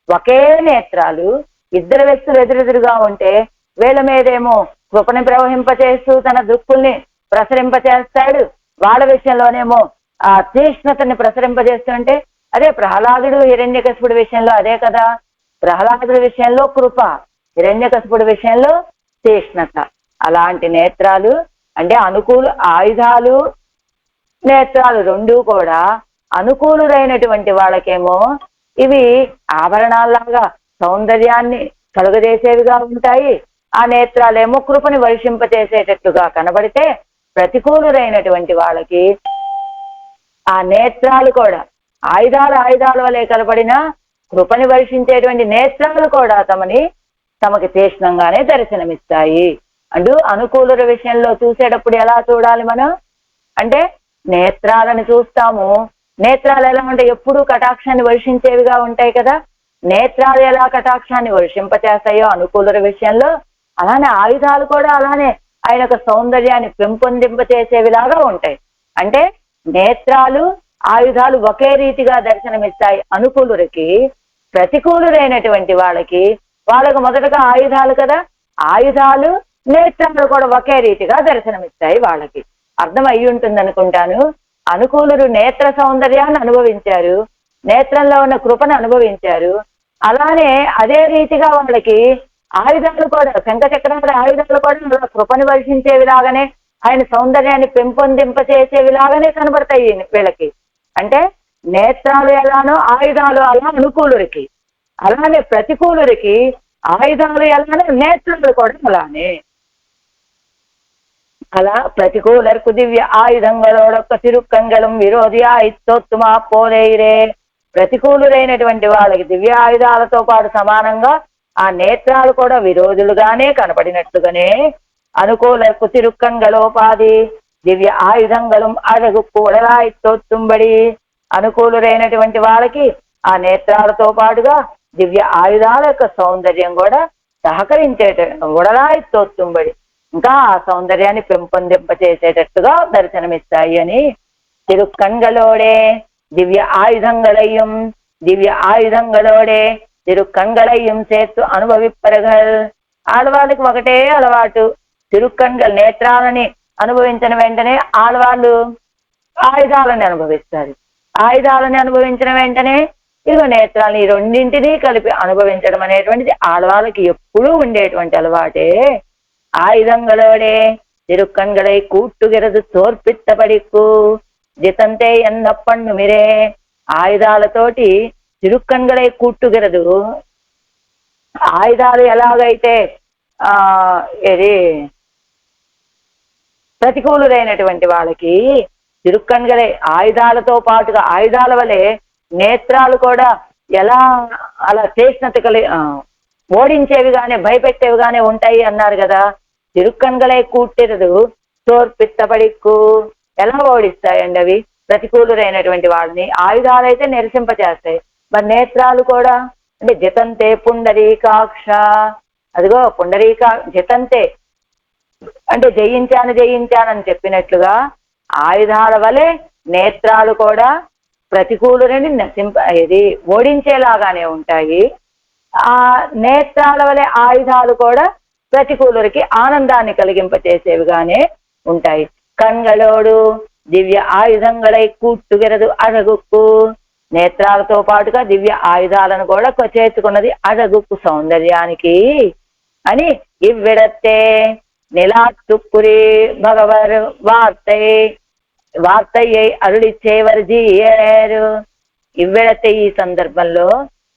ఒకే నేత్రాలు ఇద్దరు వ్యక్తులు ఎదురెదురుగా ఉంటే వీళ్ళ మీదేమో కృపని ప్రవహింపచేస్తూ తన దృక్కుల్ని ప్రసరింపచేస్తాడు, వాళ్ళ విషయంలోనేమో ఆ తీక్ష్ణతని ప్రసరింపజేస్తుంటే అదే ప్రహ్లాదుడు హిరణ్యకశిపుడి విషయంలో అదే కదా. ప్రహ్లాదుడి విషయంలో కృప, హిరణ్యకశిపుడి విషయంలో తీక్ష్ణత. అలాంటి నేత్రాలు అంటే ఆయుధాలు నేత్రాలు రెండూ కూడా అనుకూలురైనటువంటి వాళ్ళకేమో ఇవి ఆభరణాల్లాగా సౌందర్యాన్ని కలుగజేసేవిగా ఉంటాయి. ఆ నేత్రాలేమో కృపని వర్షింపచేసేటట్టుగా కనబడితే ప్రతికూలురైనటువంటి వాళ్ళకి ఆ నేత్రాలు కూడా ఆయుధాల వలె కనబడినా కృపని వర్షించేటువంటి నేత్రాలు కూడా తమకి తీక్ష్ణంగానే దర్శనమిస్తాయి. అనుకూలుల విషయంలో చూసేటప్పుడు ఎలా చూడాలి మనం అంటే నేత్రాలను చూస్తాము. నేత్రాలు ఎలా ఉంటాయి? ఎప్పుడూ కటాక్షాన్ని వర్షించేవిగా ఉంటాయి కదా. నేత్రాలు ఎలా కటాక్షాన్ని వర్షింపచేస్తాయో అనుకూలుల విషయంలో, అలానే ఆయుధాలు కూడా అలానే ఆయన యొక్క సౌందర్యాన్ని పెంపొందింపచేసేవిలాగా ఉంటాయి. అంటే నేత్రాలు ఆయుధాలు ఒకే రీతిగా దర్శనమిస్తాయి అనుకూలులకి. ప్రతికూలురైనటువంటి వాళ్ళకి మొదటగా ఆయుధాలు కదా, ఆయుధాలు నేత్రాలు కూడా ఒకే రీతిగా దర్శనమిస్తాయి వాళ్ళకి. అర్థం అయి ఉంటుంది అనుకుంటాను. అనుకూలులు నేత్ర సౌందర్యాన్ని అనుభవించారు, నేత్రంలో ఉన్న కృపను అనుభవించారు. అలానే అదే రీతిగా వాళ్ళకి ఆయుధాలు కూడా, శంఖచక్రాల ఆయుధాలు కూడా కృపను వర్షించేవిలాగానే ఆయన సౌందర్యాన్ని పెంపొందింపచేసేవిలాగానే కనబడతాయి వీళ్ళకి. అంటే నేత్రాలు ఎలానో ఆయుధాలు అలా అనుకూలుడికి, అలానే ప్రతికూలుడికి ఆయుధాలు ఎలానో నేత్రాలు కూడా అలానే. అలా ప్రతికూలర్కు దివ్య ఆయుధంగళోడొక్క తిరుక్కంగళం విరోధియాయిత్తొత్తుమా పోలేయిరే. ప్రతికూలురైనటువంటి వాళ్ళకి దివ్య ఆయుధాలతో పాటు సమానంగా ఆ నేత్రాలు కూడా విరోధులుగానే కనపడినట్టుగానే అనుకూలర్కు తిరుక్కంగళోపాధి దివ్య ఆయుధంగళం అழகு కూడలాయిత్తొత్తుంబడి. అనుకూలురైనటువంటి వాళ్ళకి ఆ నేత్రాలతో పాటుగా దివ్య ఆయుధాల యొక్క సౌందర్యం కూడా సహకరించేట ఉడలాయిత్తొత్తుంబడి ఇంకా ఆ సౌందర్యాన్ని పెంపొందింపచేసేటట్టుగా దర్శనమిస్తాయి అని. తిరుక్కన్களோடே దివ్య ఆయుధంகளோடே తిరుక్కన్களையும் சேர்த்து అనుభవిప్పరగల్. ఆడవాళ్ళకి ఒకటే అలవాటు, తిరుక్కన్கள் నేత్రాలని అనుభవించిన వెంటనే ఆడవాళ్ళు ఆయుధాలని అనుభవిస్తారు. ఆయుధాలని అనుభవించిన వెంటనే ఇదిగో నేత్రాలని, ఈ రెండింటినీ కలిపి అనుభవించడం అనేటువంటిది ఆడవాళ్ళకి ఎప్పుడూ ఉండేటువంటి అలవాటే. ஆயுதங்களோடே திருக்கண்களை கூட்டுகிறது తోర్పిత్తపడికు జితంతే ఎన్నప్పన్ను మిరే. ఆయుధాలతోటి తిరుక్కన్களை కూట్టుగిరదు. ఆయుధాలు ఎలాగైతే ప్రతికూలురైనటువంటి వాళ్ళకి తిరుక్కన్களை ఆయుధాలతో పాటుగా ఆయుధాల వలె నేత్రాలు కూడా ఎలా అలా తీక్ష్ణత ఓడించేవిగానే భయపెట్టేవిగానే ఉంటాయి అన్నారు కదా. తిరుక్కన్గలై కూట్టిరదు తోర్పిత్తపడిక్కు, ఎలా ఓడిస్తాయండి అవి ప్రతికూలురైనటువంటి వాళ్ళని? ఆయుధాలైతే నిరసింపచేస్తాయి, మరి నేత్రాలు కూడా అంటే జితంతే పుండరీకాక్ష, అదిగో జితంతే అంటే జయించానని చెప్పినట్లుగా ఆయుధాల వలె నేత్రాలు కూడా ప్రతికూలుని ఇది ఓడించేలాగానే ఉంటాయి. ఆ నేత్రాల వలె ఆయుధాలు కూడా ప్రతికూలురికి ఆనందాన్ని కలిగింపచేసేవిగానే ఉంటాయి. కన్గళోడు దివ్య ఆయుధంగళై కూట్టుగెరదు అழகுక్కు, నేత్రాలతో పాటుగా దివ్య ఆయుధాలను కూడా చేర్చుకున్నది అழகுక్కు, సౌందర్యానికి అని. ఇవ్విడతే నిలాత్తుక్కురి భగవర్ వార్తయ్యై అరుళిచ్చేవర్ జీయరు. ఇవ్విడతే ఈ సందర్భంలో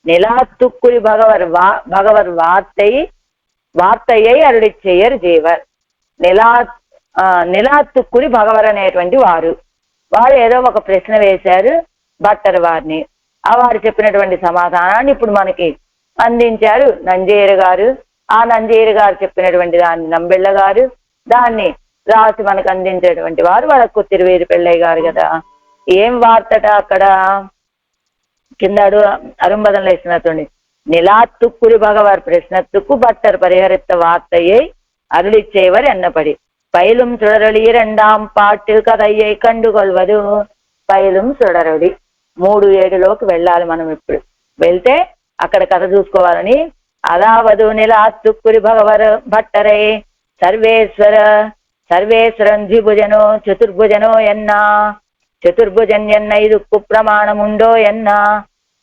నిలాత్తుక్కురి భగవర్ వార్తయ్యై అరుళిచ్చేయర్ జీవర్. నిలాత్తుక్కురి భగవర్ అనేటువంటి వారు ఏదో ఒక ప్రశ్న వేశారు భట్టర్ వారిని. ఆ వారు చెప్పినటువంటి సమాధానాన్ని ఇప్పుడు మనకి అందించారు నంజేరు గారు. ఆ నంజేరు గారు చెప్పినటువంటి దాన్ని నంబెళ్ళ గారు, దాన్ని రాసి మనకు అందించేటువంటి వారు వాళ్ళకు తిరువేది పెళ్ళయ్య గారు కదా. ఏం వార్తట అక్కడ కింద అరుంబదంలో ఇస్తున్నట్టుండి. నిలాత్తుక్కురి భగవర్ ప్రశ్నత్తుకు భట్టర్ పరిహరిத்த వార్తయ్యై అరుளிచ్చేవర్ ఎన్నపడి, పైలుం సుడరొళి రెండాం పాటు కథయ్యై కండుకొల్వదు. పైలుం సుడరొడి 3:7లోకి వెళ్ళాలి మనం. ఇప్పుడు వెళ్తే అక్కడ కథ చూసుకోవాలని. అదావదు నిలాత్తుక్కురి భగవర్ భట్టరై సర్వేశ్వరం ద్విభుజనో చతుర్భుజనో ఎన్నా, చతుర్భుజన్ ఎన్న ఇదుక్కు ప్రమాణముండో ఎన్నా,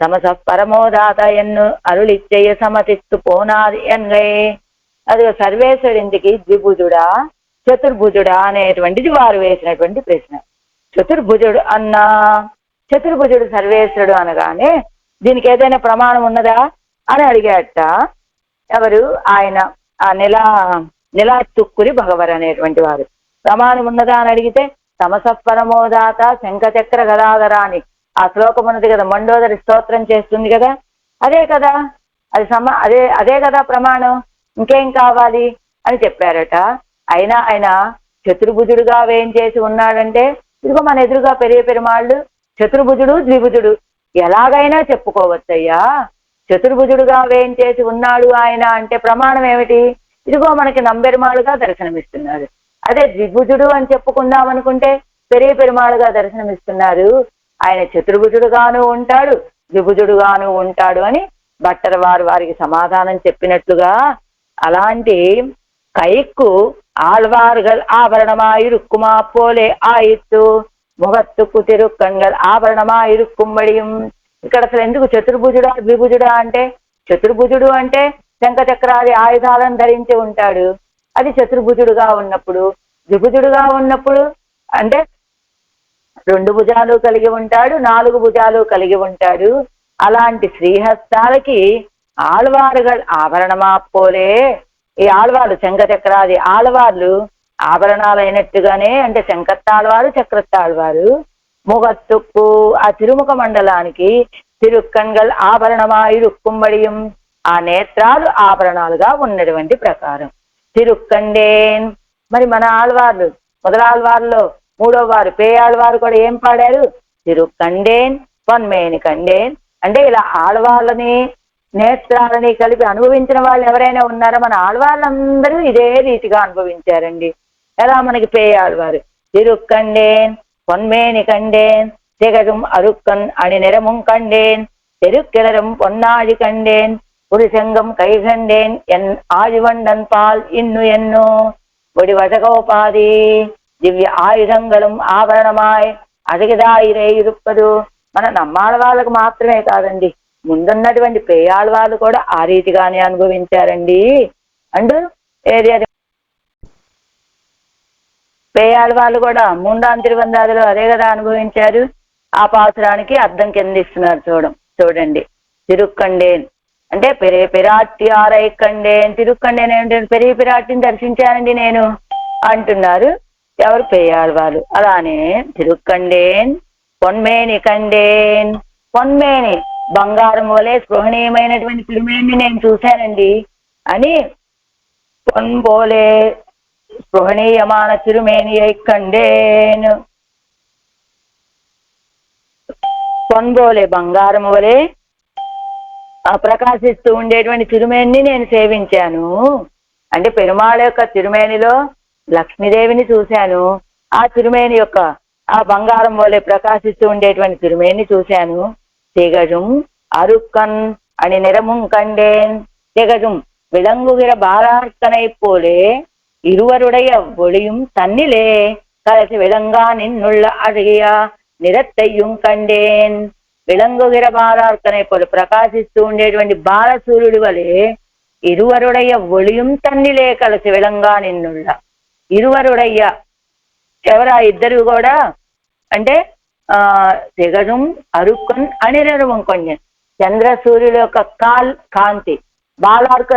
సమస పరమోదాత ఎన్ను అరుళిచ్చేయ సమతిత్తు పోనాది ఎన్గై. అది సర్వేశ్వరింటికి ద్విభుజుడా చతుర్భుజుడా అనేటువంటిది వారు వేసినటువంటి ప్రశ్న. చతుర్భుజుడు చతుర్భుజుడు సర్వేశ్వరుడు అనగానే దీనికి ఏదైనా ప్రమాణం ఉన్నదా అని అడిగాట ఎవరు? ఆయన ఆ నిలాత్తుక్కురి భగవర్ అనేటువంటి వారు. ప్రమాణం ఉన్నదా అని అడిగితే సమసపరమోదాత శంఖచక్ర గదాధర అని ఆ శ్లోకం ఉన్నది కదా, మండోదరి స్తోత్రం చేస్తుంది కదా, అదే కదా అదే కదా ప్రమాణం, ఇంకేం కావాలి అని చెప్పారట. అయినా ఆయన చతుర్భుజుడుగా వేం చేసి ఉన్నాడంటే ఇదిగో మన ఎదురుగా పెరుమాళ్ళు చతుర్భుజుడు ద్విభుజుడు ఎలాగైనా చెప్పుకోవచ్చయ్యా. చతుర్భుజుడుగా వేం చేసి ఉన్నాడు ఆయన అంటే ప్రమాణం ఏమిటి? ఇదిగో మనకి నంబెరుమాളുగా దర్శనమిస్తున్నారు. అదే ద్విభుజుడు అని చెప్పుకుందాం అనుకుంటే పెరుమాളുగా దర్శనమిస్తున్నారు. ఆయన చతుర్భుజుడుగాను ఉంటాడు ద్విభుజుడుగాను ఉంటాడు అని భట్టర్ వారికి సమాధానం చెప్పినట్లుగా, అలాంటి கைக்கு ஆழ்வார்கள் ஆபரணமாயிருக்குமா போலே ஆயிற்று முகத்துக்கு తిరుక్కన్గల్ ఆభరణమాயிருక్కుమ్మడిயும். ఇక్కడ అసలు ఎందుకు చతుర్భుజుడా ద్విభుజుడా అంటే? చతుర్భుజుడు అంటే శంఖచక్రాది ఆయుధాలను ధరించి ఉంటాడు, అది చతుర్భుజుడుగా ఉన్నప్పుడు. ద్విభుజుడుగా ఉన్నప్పుడు అంటే 2 భుజాలు కలిగి ఉంటాడు, 4 భుజాలు కలిగి ఉంటాడు. అలాంటి శ్రీహస్తాలకి ఆళ్వారుகள் ఆభరణమా పోలే, ఈ ఆళ్వార్లు శంఖచక్రాది ఆళ్వార్లు ఆభరణాలైనట్టుగానే, అంటే శంఖత్తాళ్వారు చక్రత్తాళ్వారు ముగత్తుక్కు ఆ తిరుముఖ మండలానికి తిరుక్కన్గల్ ఆభరణమాయిరుక్కుమ్మడియం ఆ నేత్రాలు ఆభరణాలుగా ఉన్నటువంటి ప్రకారం. తిరుక్కండేన్ మరి మన ఆళ్వార్లు మొదలాళ్వార్లో 3వ వారు పేయాళ్వారు కూడా ఏం పాడారు? తిరుక్కండేన్ పొన్మేని కండేన్. అంటే ఇలా ఆళ్వార్లని నేత్రాలని కలిపి అనుభవించిన వాళ్ళు ఎవరైనా ఉన్నారా? మన ఆళ్వార్లందరూ ఇదే రీతిగా అనుభవించారండి. ఎలా? మనకి పేయాళ్వారు తిరుక్కండేన్ పొన్మేని కండేన్ திகழும் அருக்கன் அணி நிறமும் கண்டேன் தெருக்கிளரும் பொன்னாழி கண்டேன் புரிசங்கம் கைகண்டேன் என் ஆழிவண்டன் பால் இன்னு என்னோ ஒடிவசகோபாதி దివ్య ఆయుధంగళం ఆభరణమాయ్ అడిగదాయిరే ఇరుప్పదు. మన నమ్మాళ్ళ వాళ్ళకు మాత్రమే కాదండి, ముందున్నటువంటి పేయాళ్ళ వాళ్ళు కూడా ఆ రీతిగానే అనుభవించారండి. అంటూ ఏది అది పేయాళ్ళ వాళ్ళు కూడా మూండాం తిరువందాదులు అదే కదా అనుభవించారు. ఆ పాసురానికి అర్థం కింద ఇస్తున్నారు చూడండి. తిరుక్కండేన్ అంటే పిరాట్టి ఆరై కండేన్. తిరుక్కండేన్ ఏంటంటే పెరిగి పిరాట్టిని దర్శించానండి నేను అంటున్నారు ఎవరు? పేయాళ్వారు. అలానే తిరుక్కండేన్ పొన్మేని కండేన్. పొన్మేని బంగారం వలె స్పృహణీయమైనటువంటి తిరుమేని నేను చూశానండి అని పొన్బోలే స్పృహణీయమాన తిరుమేనియై కండేను. పొన్బోలే బంగారం వలె ప్రకాశిస్తూ ఉండేటువంటి తిరుమేని నేను సేవించాను. అంటే పెరుమాళ యొక్క తిరుమేనిలో లక్ష్మీదేవిని చూశాను. ఆ తిరుమేని యొక్క ఆ బంగారం వలె ప్రకాశిస్తూ ఉండేటువంటి తిరుమేని చూశాను. திகழும் அருக்கன் அணி நிறமும் கண்டேன். திகழும் விளங்குகிற பாரார்த்தனை போலே இருவருடைய ஒளியும் தன்னிலே கலசி விளங்கா நின்னுள்ள அழகிய நிறத்தையும் కండేన్. విళంగుగిర బాలార్కనే పోలు ప్రకాశిస్తూ ఉండేటువంటి బాలసూర్యుడి వలె ఇరువరుడయ్య ఒళియం తన్నిలే కలిసి విళంగా నిన్నుళ్ళ. ఇరువరుడయ్య ఎవరా ఇద్దరు కూడా అంటే திகழும் అరుక్కన్ అణిరవం కొంచెం చంద్ర సూర్యుడు యొక్క కాంతి బాలార్క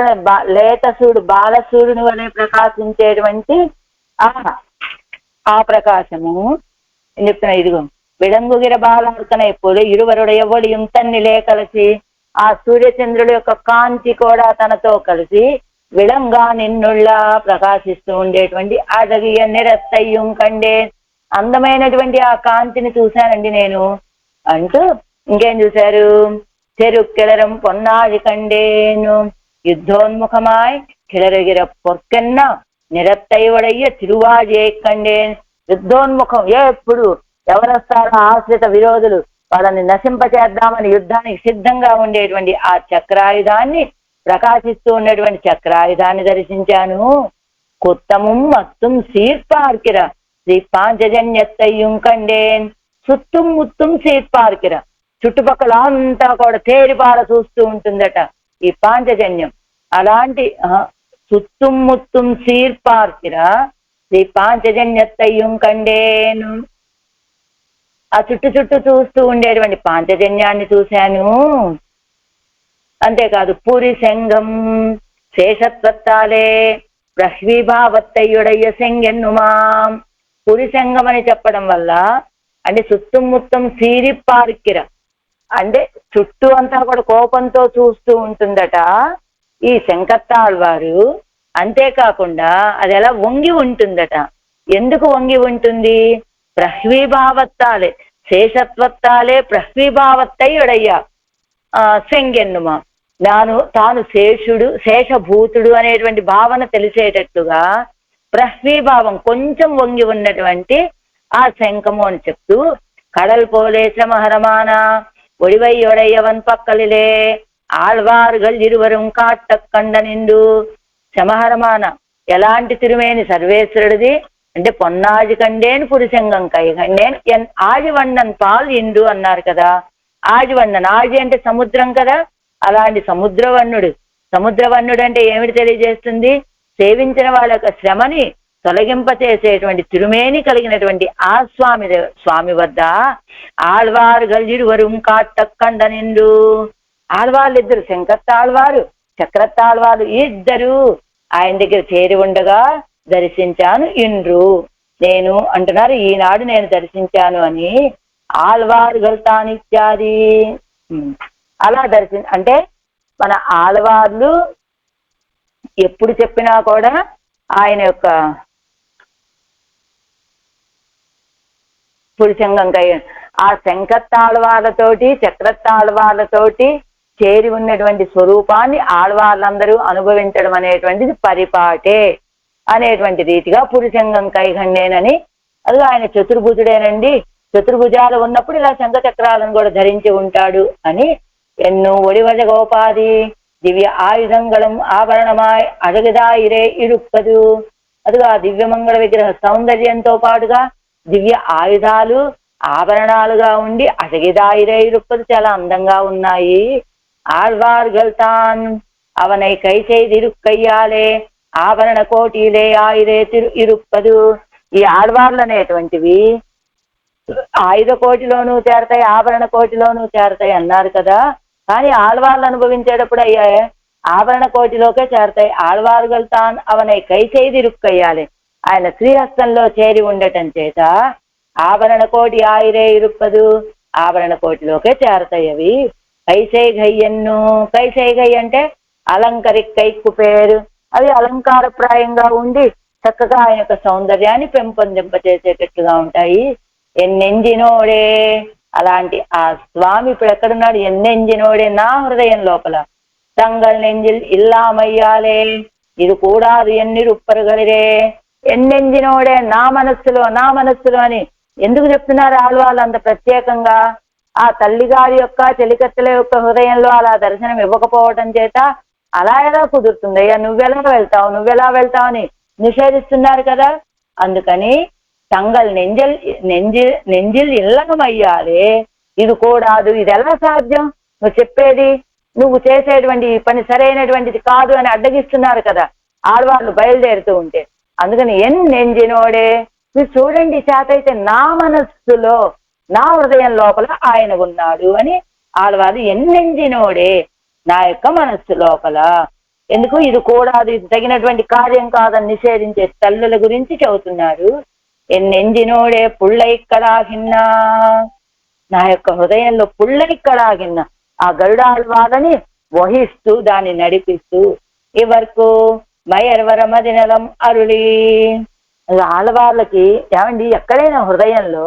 లేత సూర్యుడు బాలసూర్యుని వలె ప్రకాశించేటువంటి ఆ ప్రకాశము చెప్తున్నా. ఇదిగో విళంగుగిర బాలార్కన ఎప్పుడు ఇరువరుడయ్య ఒళియం తన్నిలే కలిసి ఆ సూర్యచంద్రుడు యొక్క కాంతి కూడా తనతో కలిసి విళంగా నిన్నుళ్ళ ప్రకాశిస్తూ ఉండేటువంటి అడగియ నిరత్తయ్యం కండే అందమైనటువంటి ఆ కాంతిని చూశానండి నేను అంటూ ఇంకేం చూశారు? చెరుక్కెళరం పొన్నాడి కండేను యుద్ధోన్ముఖమాయ్ కిళరగిర పొర్కెన్న నిరత్తయ్యవడయ్య తిరువాజే కండేన్. యుద్ధోన్ముఖం ఎప్పుడు ఎవరొస్తారో ఆశ్రిత విరోధులు వాళ్ళని నశింపచేద్దామని యుద్ధానికి సిద్ధంగా ఉండేటువంటి ఆ చక్రాయుధాన్ని ప్రకాశిస్తూ ఉండేటువంటి చక్రాయుధాన్ని దర్శించాను. కుత్తముం మత్తుం సీర్పార్కిర శ్రీ పాంచజన్యత్తయ్యం కండేన్. సుత్తుం ముత్తుం సీర్పార్కిర చుట్టుపక్కల అంతా కూడా తేరిపార చూస్తూ ఉంటుందట ఈ పాంచజన్యం. అలాంటి సుత్తుం ముత్తుం సీర్పార్కిర శ్రీ పాంచజన్యత్తయ్యం కండేను. ఆ చుట్టూ చూస్తూ ఉండేటువంటి పాంచజన్యాన్ని చూశాను. అంతేకాదు పూరి శంగం శేషత్వత్తాలే ప్రహ్వీభావత్తయ్యుడయ్య శంగెన్నుమాం. పూరి శంగం అని చెప్పడం వల్ల అంటే చుట్టూ మొత్తం సీరి పార్కిర అంటే చుట్టూ అంతా కూడా కోపంతో చూస్తూ ఉంటుందట ఈ శంకత్తాళ్వారు. అంతేకాకుండా అది ఎలా వంగి ఉంటుందట. ఎందుకు వంగి ఉంటుంది? ప్రహ్వీభావత్తాలే శేషత్వత్తాలే ప్రహ్వీభావత్తయ్యుడయ్యా శంగెన్నుమా. తాను శేషభూతుడు అనేటువంటి భావన తెలిసేటట్టుగా ప్రహ్వీభావం కొంచెం వంగి ఉన్నటువంటి ఆ శంఖము అని చెప్తూ కడల్ పోలే శ్రమహరమాన ఒడివయ్యొడయ్యవన్ పక్కలిలే ఆళ్వారుగల్ ఇరువరం కాట్టకండ నిండు. శ్రమహరమాన ఎలాంటి తిరుమేని సర్వేశ్వరుడిది అంటే పొన్నాజి కండేను పురుషంగం కై కండేను ఆజివండన్ పాల్ ఇండు అన్నారు కదా. ఆజివండన్ ఆజి అంటే సముద్రం కదా. అలాంటి సముద్రవర్ణుడు అంటే ఏమిటి తెలియజేస్తుంది? సేవించిన వాళ్ళ యొక్క శ్రమని తొలగింపచేసేటువంటి తిరుమేని కలిగినటువంటి ఆ స్వామి వద్ద ఆళ్వారుగల్ ఇరువరం కాట్టకండ నిండు. ఆళ్వాళ్ళిద్దరు శంకత్తాళ్వారు చక్రత్తాళ్వారు ఇద్దరు ఆయన దగ్గర చేరి ఉండగా దర్శించాను ఇండ్రు. నేను అంటున్నారు ఈనాడు నేను దర్శించాను అని. ఆళ్వారుగల్ తానిత్యాది అలా అంటే మన ఆళ్వార్లు ఎప్పుడు చెప్పినా కూడా ఆయన యొక్క పురుషంగంకై ఆ శంకత్తాళ్వార్లతోటి చక్రత్తాళ్వార్లతోటి చేరి ఉన్నటువంటి స్వరూపాన్ని ఆళ్వార్లందరూ అనుభవించడం అనేటువంటిది పరిపాటే అనేటువంటి రీతిగా పురుషంగం కైగండేనని. అది ఆయన చతుర్భుజుడేనండి. చతుర్భుజాలు ఉన్నప్పుడు ఇలా శంఖచక్రాలను కూడా ధరించి ఉంటాడు అని. ఎన్నో ఒడివజ గోపాది దివ్య ఆయుధంగళం ఆభరణమాయ్ అడగదాయిరే ఇరుప్పదు. అదిగా దివ్యమంగళ విగ్రహ సౌందర్యంతో పాటుగా దివ్య ఆయుధాలు ఆభరణాలుగా ఉండి అడగిదాయిరే ఇరుప్పదు చాలా అందంగా ఉన్నాయి. ఆళ్వార్గల్తాన్ అవనై కై చేదిరుక్కయ్యాలే ఆభరణ కోటిలే ఆయురే ఇరుప్పదు. ఈ ఆళ్వార్లు అనేటువంటివి ఆయుధ కోటిలోనూ చేరతాయి ఆభరణ కోటిలోనూ చేరతాయి అన్నారు కదా. కానీ ఆళ్వార్లు అనుభవించేటప్పుడు అయ్యాయి ఆభరణ కోటిలోకే చేరతాయి. ఆళ్వార్గల్తాన్ అవనై కై చేదిరుక్కయ్యాలి ఆయన శ్రీహస్తంలో చేరి ఉండటం చేత ఆభరణ కోటి ఆయురే ఇరుప్పదు ఆభరణ కోటిలోకే చేరతాయి అవి. కైసేఘయ్యన్ను. కైసేఘై అంటే అలంకరిక్కైకు పేరు. అవి అలంకారప్రాయంగా ఉండి చక్కగా ఆయన యొక్క సౌందర్యాన్ని పెంపొందింపచేసేటట్లుగా ఉంటాయి. ఎన్నెంజినోడే, అలాంటి ఆ స్వామి ఇప్పుడు ఎక్కడున్నాడు? ఎన్నెంజినోడే నా హృదయం లోపల. తంగల్ నెంజిల్ ఇల్లామయ్యాలే, ఇది కూడా అది ఎన్నిరుప్పరుగలిరే. ఎన్నెంజినోడే నా మనస్సులో, నా మనస్సులో అని ఎందుకు చెప్తున్నారు ఆళ్వాళ్ళు అంత ప్రత్యేకంగా? ఆ తల్లిగారి యొక్క చెలికత్తెల యొక్క హృదయంలో అలా దర్శనం ఇవ్వకపోవటం చేత అలా ఎలా కుదురుతుంది? అయ్యా నువ్వెలా వెళ్తావు, నువ్వెలా వెళ్తావు అని నిషేధిస్తున్నారు కదా. అందుకని తంగల్ నెంజిల్ ఇల్లమయ్యాలే, ఇది కూడాదు, ఇది ఎలా సాధ్యం? నువ్వు చెప్పేది, నువ్వు చేసేటువంటి ఈ పని సరైనటువంటిది కాదు అని అడ్డగిస్తున్నారు కదా ఆడవాళ్ళు బయలుదేరుతూ ఉంటే. అందుకని నెంజినోడే, మీరు చూడండి చేతైతే నా మనస్సులో, నా హృదయం లోపల ఆయన ఉన్నాడు అని ఆడవాళ్ళు ఎన్నెంజినోడే, నా యొక్క మనస్సు లోపల. ఎందుకు? ఇది కూడా అది తగినటువంటి కార్యం కాదని నిషేధించే తల్లుల గురించి చెబుతున్నారు. ఎన్నెంజినోడే పుళ్ళైక్కడాగిన్నా, నా యొక్క హృదయంలో పుళ్ళైక్కడాగిన్నా ఆ గరుడాళ్వాలని వహిస్తూ దాన్ని నడిపిస్తూ ఇవరకు మయర్వర మదినలం అరుళి. ఆళ్వాళ్ళకి ఏమండి ఎక్కడైనా హృదయంలో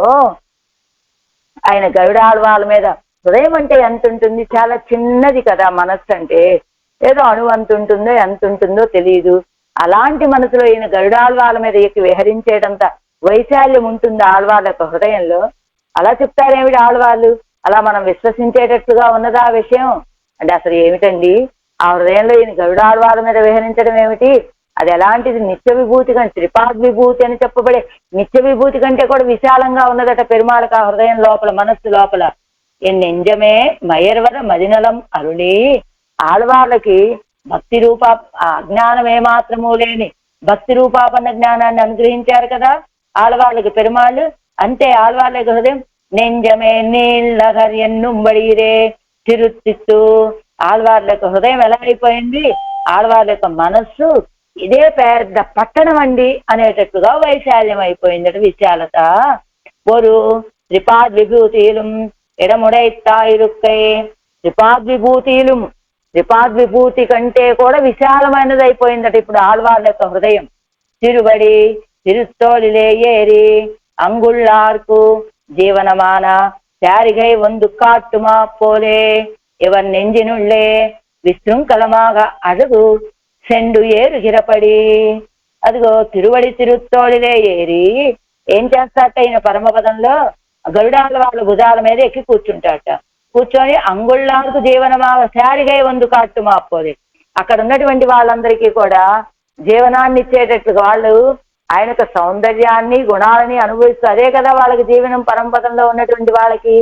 ఆయన గరుడాళ్వాళ్ళ మీద హృదయం అంటే ఎంత ఉంటుంది? చాలా చిన్నది కదా మనస్సు అంటే, ఏదో అణువు అంత ఉంటుందో ఎంత ఉంటుందో తెలియదు. అలాంటి మనసులో ఈయన గరుడాళ్వాళ్ళ మీద ఎక్కి విహరించేటంత వైశాల్యం ఉంటుంది ఆళ్వాళ్ళ యొక్క హృదయంలో. అలా చెప్తారేమిటి ఆళ్వాళ్ళు? అలా మనం విశ్వసించేటట్టుగా ఉన్నదా ఆ విషయం? అంటే అసలు ఏమిటండి ఆ హృదయంలో ఈయన గరుడాళ్వాళ్ళ మీద విహరించడం ఏమిటి? అది ఎలాంటిది? నిత్య విభూతి కంటే, త్రిపాద్ విభూతి అని చెప్పబడే నిత్య విభూతి కంటే కూడా విశాలంగా ఉన్నదట పెరుమాళకు ఆ హృదయం లోపల, మనస్సు లోపల. నెంజమే మయర్వర మదినలం అరుళి. ఆళ్వాళ్ళకి భక్తి రూపా అజ్ఞానం ఏమాత్రము లేని భక్తి రూపాపన్న జ్ఞానాన్ని అనుగ్రహించారు కదా ఆళ్వాళ్ళకి పెరుమాళ్ళు. అంతే ఆళ్వాళ్ళ హృదయం నెంజమే నీళ్ళగర్ ఎన్నుంబడిరే తిరుత్తిత్తు. ఆళ్వాళ్ళ యొక్క హృదయం ఎలా అయిపోయింది? ఆళ్వాళ్ళ యొక్క మనస్సు ఇదే పెద్ద పట్టణం అండి అనేటట్టుగా వైశాల్యం అయిపోయిందట, విశాలత. ஒரு త్రిపాద్ విభూతిలు ఎడముడైతాయిరుక్కై. త్రిపాద్ విభూతిలు, త్రిపాద్ విభూతి కంటే కూడా విశాలమైనది అయిపోయిందట ఇప్పుడు ఆళ్వాళ్ళ యొక్క హృదయం. తిరువడి తిరుత్తోలిలే ఏరి అంగుళ్ళార్కు జీవనమాన శారిగై ಒಂದು కాట్టుమా పోలే. ఇవర్ నెంజినుళ్ళే విశృంఖలమాగ అడుగు సెండు ఏరు గిరపడి. అదిగో తిరువడి తిరుత్తోళిలే ఏరి ఏం చేస్తాట ఈయన పరమపదంలో? గరుడాల వాళ్ళ భుజాల మీద ఎక్కి కూర్చుంటాట. కూర్చొని అంగుళ్ళాలకు జీవనమాగ శారిగై ಒಂದು కాట్టు మాపోలే. అక్కడ ఉన్నటువంటి వాళ్ళందరికీ కూడా జీవనాన్ని ఇచ్చేటట్లుగా వాళ్ళు ఆయన యొక్క సౌందర్యాన్ని గుణాలని అనుభవిస్తూ అదే కదా వాళ్ళకి జీవనం. పరంపదంలో ఉన్నటువంటి వాళ్ళకి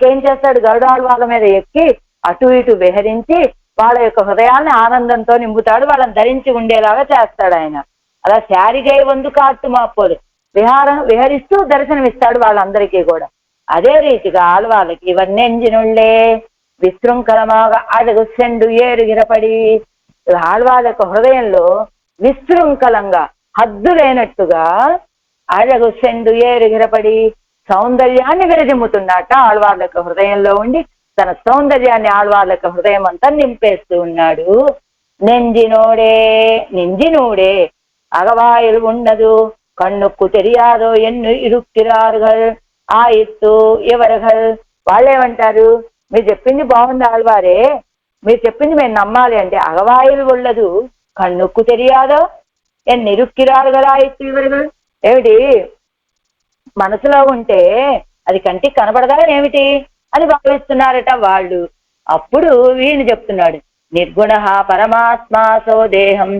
ఏం చేస్తాడు? గరుడాల వాళ్ళ మీద ఎక్కి అటు ఇటు విహరించి వాళ్ళ యొక్క హృదయాన్ని ఆనందంతో నింపుతాడు, వాళ్ళని ధరించి ఉండేలాగా చేస్తాడు ఆయన. అలా శారిగై ಒಂದು కాట్టు మాపోలే, విహరిస్తూ దర్శనమిస్తాడు వాళ్ళందరికీ కూడా. అదే రీతిగా ఆళ్వాళ్ళకి ఇవన్నెంజినుళ్ళే విశృంఖలమాగా అడుగు సెండు ఏరు గిరపడి. ఆళ్వాళ్ళ యొక్క హృదయంలో విశృంఖలంగా హద్దు లేనట్టుగా అడుగు సెండు ఏరు గిరపడి సౌందర్యాన్ని విరజిమ్ముతున్నట్ట ఆళ్వాళ్ళ యొక్క హృదయంలో ఉండి తన సౌందర్యాన్ని ఆళ్వాళ్ళ యొక్క హృదయం అంతా నింపేస్తూ ఉన్నాడు. నెంజినోడే, నెంజినూడే అగవాయిలు ఉండదు కన్నుక్కు తెలియాదో ఎన్ను ఇరుక్కిరారుగల్ ఆ ఎత్తు ఎవరగల్. వాళ్ళేమంటారు? మీరు చెప్పింది బాగుంది ఆళ్వారే, మీరు చెప్పింది మేము నమ్మాలి అంటే అగవాయిలు ఉండదు కన్నుక్కు తెలియాదో ఎన్ని ఇరుక్కిరారుగల్ ఆ ఎత్తు ఎవరగల్. ఏమిటి మనసులో ఉంటే అది కంటికి కనబడదా ఏమిటి అని భావిస్తున్నారట వాళ్ళు. అప్పుడు వీళ్ళు చెప్తున్నాడు నిర్గుణ పరమాత్మాసో దేహం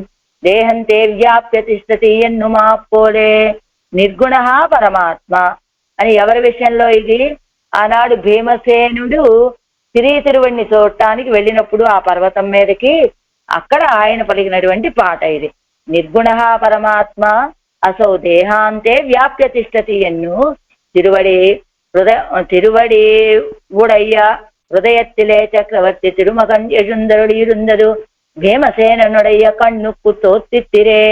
దేహంతే వ్యాప్య తిష్టతి ఎన్ను మాపోలే. నిర్గుణ పరమాత్మ అని ఎవరి విషయంలో ఇది? ఆనాడు భీమసేనుడు తిరువడిని చూడటానికి వెళ్ళినప్పుడు ఆ పర్వతం మీదకి అక్కడ ఆయన పలికినటువంటి పాట ఇది. నిర్గుణ పరమాత్మ అసౌ దేహాంతే వ్యాప్య తిష్టతి ఎన్ను తిరువడి ఉడయ్య హృదయత్తిలే చక్రవర్తి తిరుమగన్ యజుందరుడు இருந்தது భీమసేனுடைய கண்ணுக்கு தோத்தித்திரே.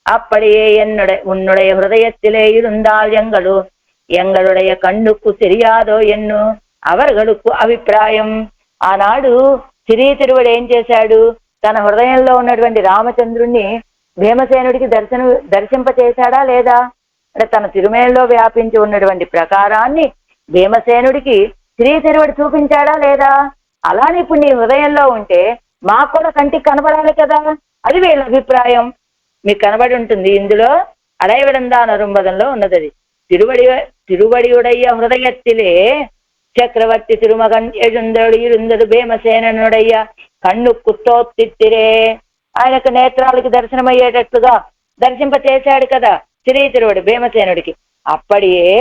அப்படியே உன்னுடைய ஹிருதயத்திலே இருந்தால் எங்களுடைய கண்ணுக்கு தெரியாதோ என்னு அவர்களுக்கு அபிப்பிராயம். ఆనాడు తిరువడి ఏం చేశాడు? తన హృదయంలో ఉన్నటువంటి రామచంద్రుణ్ణి భీమసేనుడికి దర్శింపచేశాడా లేదా? అంటే తన తిరుమలలో వ్యాపించి ఉన్నటువంటి ప్రకారాన్ని భీమసేనుడికి తిరువడి చూపించాడా లేదా? అలానే ఇప్పుడు నీ హృదయంలో ఉంటే మాకు కూడా కంటికి కనబడాలి కదా, అది వీళ్ళ అభిప్రాయం. మీకు కనబడి ఉంటుంది ఇందులో అడైవిడందా నరుంబదంలో ఉన్నది. అది తిరువడియుడయ్య హృదయత్తిలే చక్రవర్తి తిరుమగన్ ఎజుందడు భీమసేనుడయ్య కన్ను కుత్తోత్తిరే. ఆయనకు నేత్రాలకి దర్శనమయ్యేటట్లుగా దర్శింప చేశాడు కదా తిరువడి భీమసేనుడికి. అప్పడియే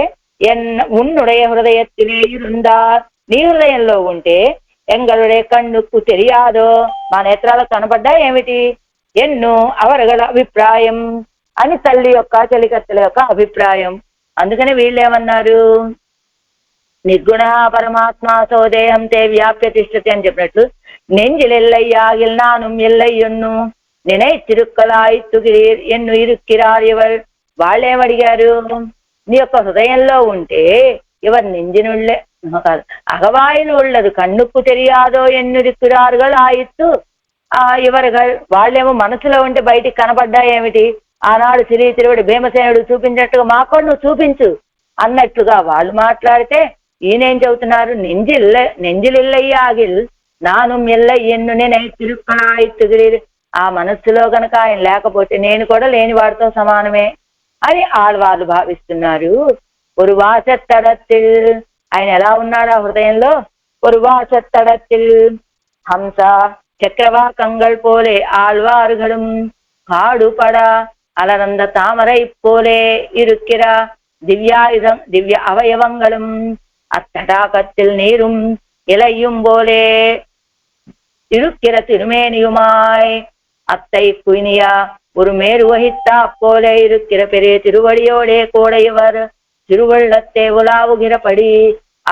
ఉన్నుడయ హృదయత్తిలే ఇరుందా, నీ హృదయంలో ఉంటే ఎంగళుడే కన్నుకు తెలియాదో, మా నేత్రాలకు కనబడ్డా ఏమిటి? ఎన్ను అవరగల అభిప్రాయం అని తల్లి యొక్క చెలికత్తెల యొక్క అభిప్రాయం. అందుకని వీళ్ళేమన్నారు? నిర్గుణ పరమాత్మ సోదేహం తే వ్యాప్య తిష్టతి అని చెప్పినట్లు நெஞ்சிலெல்லையாகில் நானும் எல்லை ఎన్ను నినై తిరుక్కలాయిత్తుగిరీర్ ఎన్ను ఇరుక్కిరార్ ఎవరు. వాళ్ళేమడిగారు? నీ యొక్క హృదయంలో ఉంటే ఇవర్ నెంజినుళ్ళే కాదు అగవాయిలు உள்ளது కన్నుకు తెలియాదో ఎన్నురిక్కురారుగల్ ఆయిత్తు ఇవరుగల్. వాళ్ళేమో మనసులో ఉంటే బయటికి కనపడ్డా ఏమిటి? ఆనాడు తిరువడి భీమసేనుడు చూపించినట్టుగా మాకు నువ్వు చూపించు అన్నట్లుగా వాళ్ళు మాట్లాడితే ఈయనేం చెబుతున్నారు? నెంజిలిల్లయ్యాగిల్ నాను ఎల్ల ఎన్ను నేను తిరుక్కలాయిత్తుగిరీర్. ఆ మనస్సులో కనుక ఆయన లేకపోతే నేను కూడా లేని వాడితో సమానమే అని ఆళ్వార్లు భావిస్తున్నారు. ஒரு வாசத்தடத்தில் ఆయన ఎలా ఉన్నాడు ఆ హృదయంలో? ஒரு வாசத்தடத்தில் హంస చక్రవాకంగల్ పోలే ఆళ్వారుగళం కాడుపడ అలరంద తామரை పోలే ఇరుక్కిర ദിവ്യ അവയവങ്ങളും അത്തടാകത്തിൽ നീരും ഇലയും പോലെ ഇറുക്കിര തിരുമേനിയുമായി അത്തൈ കുയിനിയ ഒരു മേരുവഹിത്ത പോലെ ഇറുക്കിര പെരിയ തിരുവടിയോടെ കോടയവർ తిరువళ్ళతే ఉలావుగిరపడి.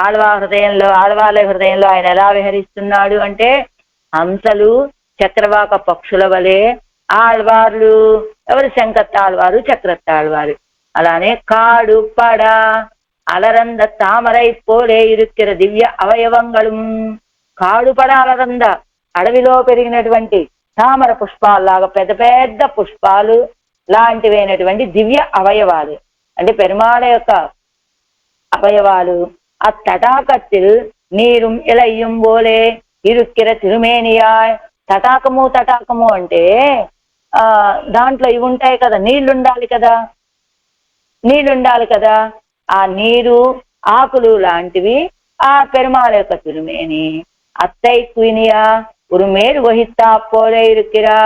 ఆళ్వార్ల హృదయంలో ఆయన ఎలా విహరిస్తున్నాడు అంటే హంసలు చక్రవాక పక్షుల వలె, ఆళ్వార్లు ఎవరు? శంకత్తాళ్వారు చక్రత్తాళ్వారు. అలానే కాడు పడ అలరంద తామరై పోలే ఇరుక్కిర దివ్య అవయవంగళం. కాడుపడ అలరంద అడవిలో పెరిగినటువంటి తామర పుష్పాల్లాగా పెద్ద పెద్ద పుష్పాలు లాంటివైనటువంటి దివ్య అవయవాలు అంటే పెరుమాళ యొక్క అవయవాలు. ఆ తటాకத்தில் నీరు ఇలయ్యం పోలే ఇరుక్కిర తిరుమేనియా. తటాకము అంటే దాంట్లో ఇవి ఉంటాయి కదా, నీళ్లుండాలి కదా. ఆ నీరు ఆకులు లాంటివి ఆ పెరుమాళ యొక్క తిరుమేని. అత్తై కుయినియా ஒரு మేరు వహిస్తా పోలే ఇరుక్కిరా.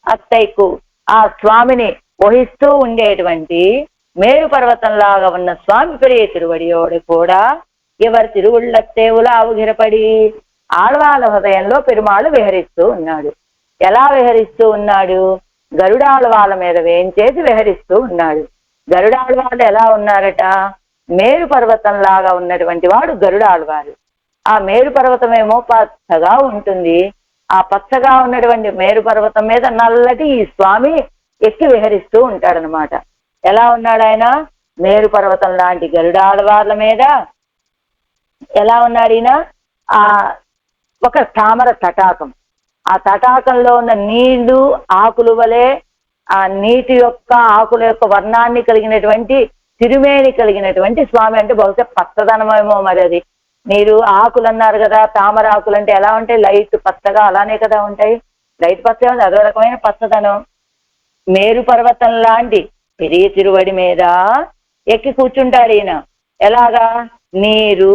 అత్తైకు ఆ స్వామిని వహిస్తూ ఉండేటువంటి మేరు పర్వతంలాగా ఉన్న స్వామి పెరిగే తిరువడియోడు కూడా ఎవరి తిరువుళ్ళతే ఉలావుగిరపడి. ఆళ్వాల హృదయంలో పెరుమాళు విహరిస్తూ ఉన్నాడు. ఎలా విహరిస్తూ ఉన్నాడు? గరుడాళ్వాల మీద వేయించేసి విహరిస్తూ ఉన్నాడు. గరుడాళ్వాళ్ళు ఎలా ఉన్నారట? మేరు పర్వతంలాగా ఉన్నటువంటి వాడు గరుడాళ్వారు. ఆ మేరు పర్వతం ఏమో పచ్చగా ఉంటుంది. ఆ పచ్చగా ఉన్నటువంటి మేరు పర్వతం మీద నల్లటి ఈ స్వామి ఎక్కి విహరిస్తూ ఉంటాడనమాట. ఎలా ఉన్నాడు ఆయన? మేరు పర్వతం లాంటి గరుడాళ్వార్ల మీద ఎలా ఉన్నాడు ఈయన? ఆ ఒక తామర తటాకం, ఆ తటాకంలో ఉన్న నీళ్లు ఆకులు వలె, ఆ నీటి యొక్క ఆకుల యొక్క వర్ణాన్ని కలిగినటువంటి తిరుమేని కలిగినటువంటి స్వామి. అంటే బహుశా పచ్చదనమేమో మరి అది. మీరు ఆకులు అన్నారు కదా, తామర ఆకులు అంటే ఎలా ఉంటాయి? లైట్ పచ్చగా అలానే కదా ఉంటాయి. లైట్ పచ్చ అదో రకమైన పచ్చదనం. మేరు పర్వతం లాంటి పెరియ తిరువడి మీద ఎక్కి కూర్చుంటాడు ఈయన. ఎలాగా? నీరు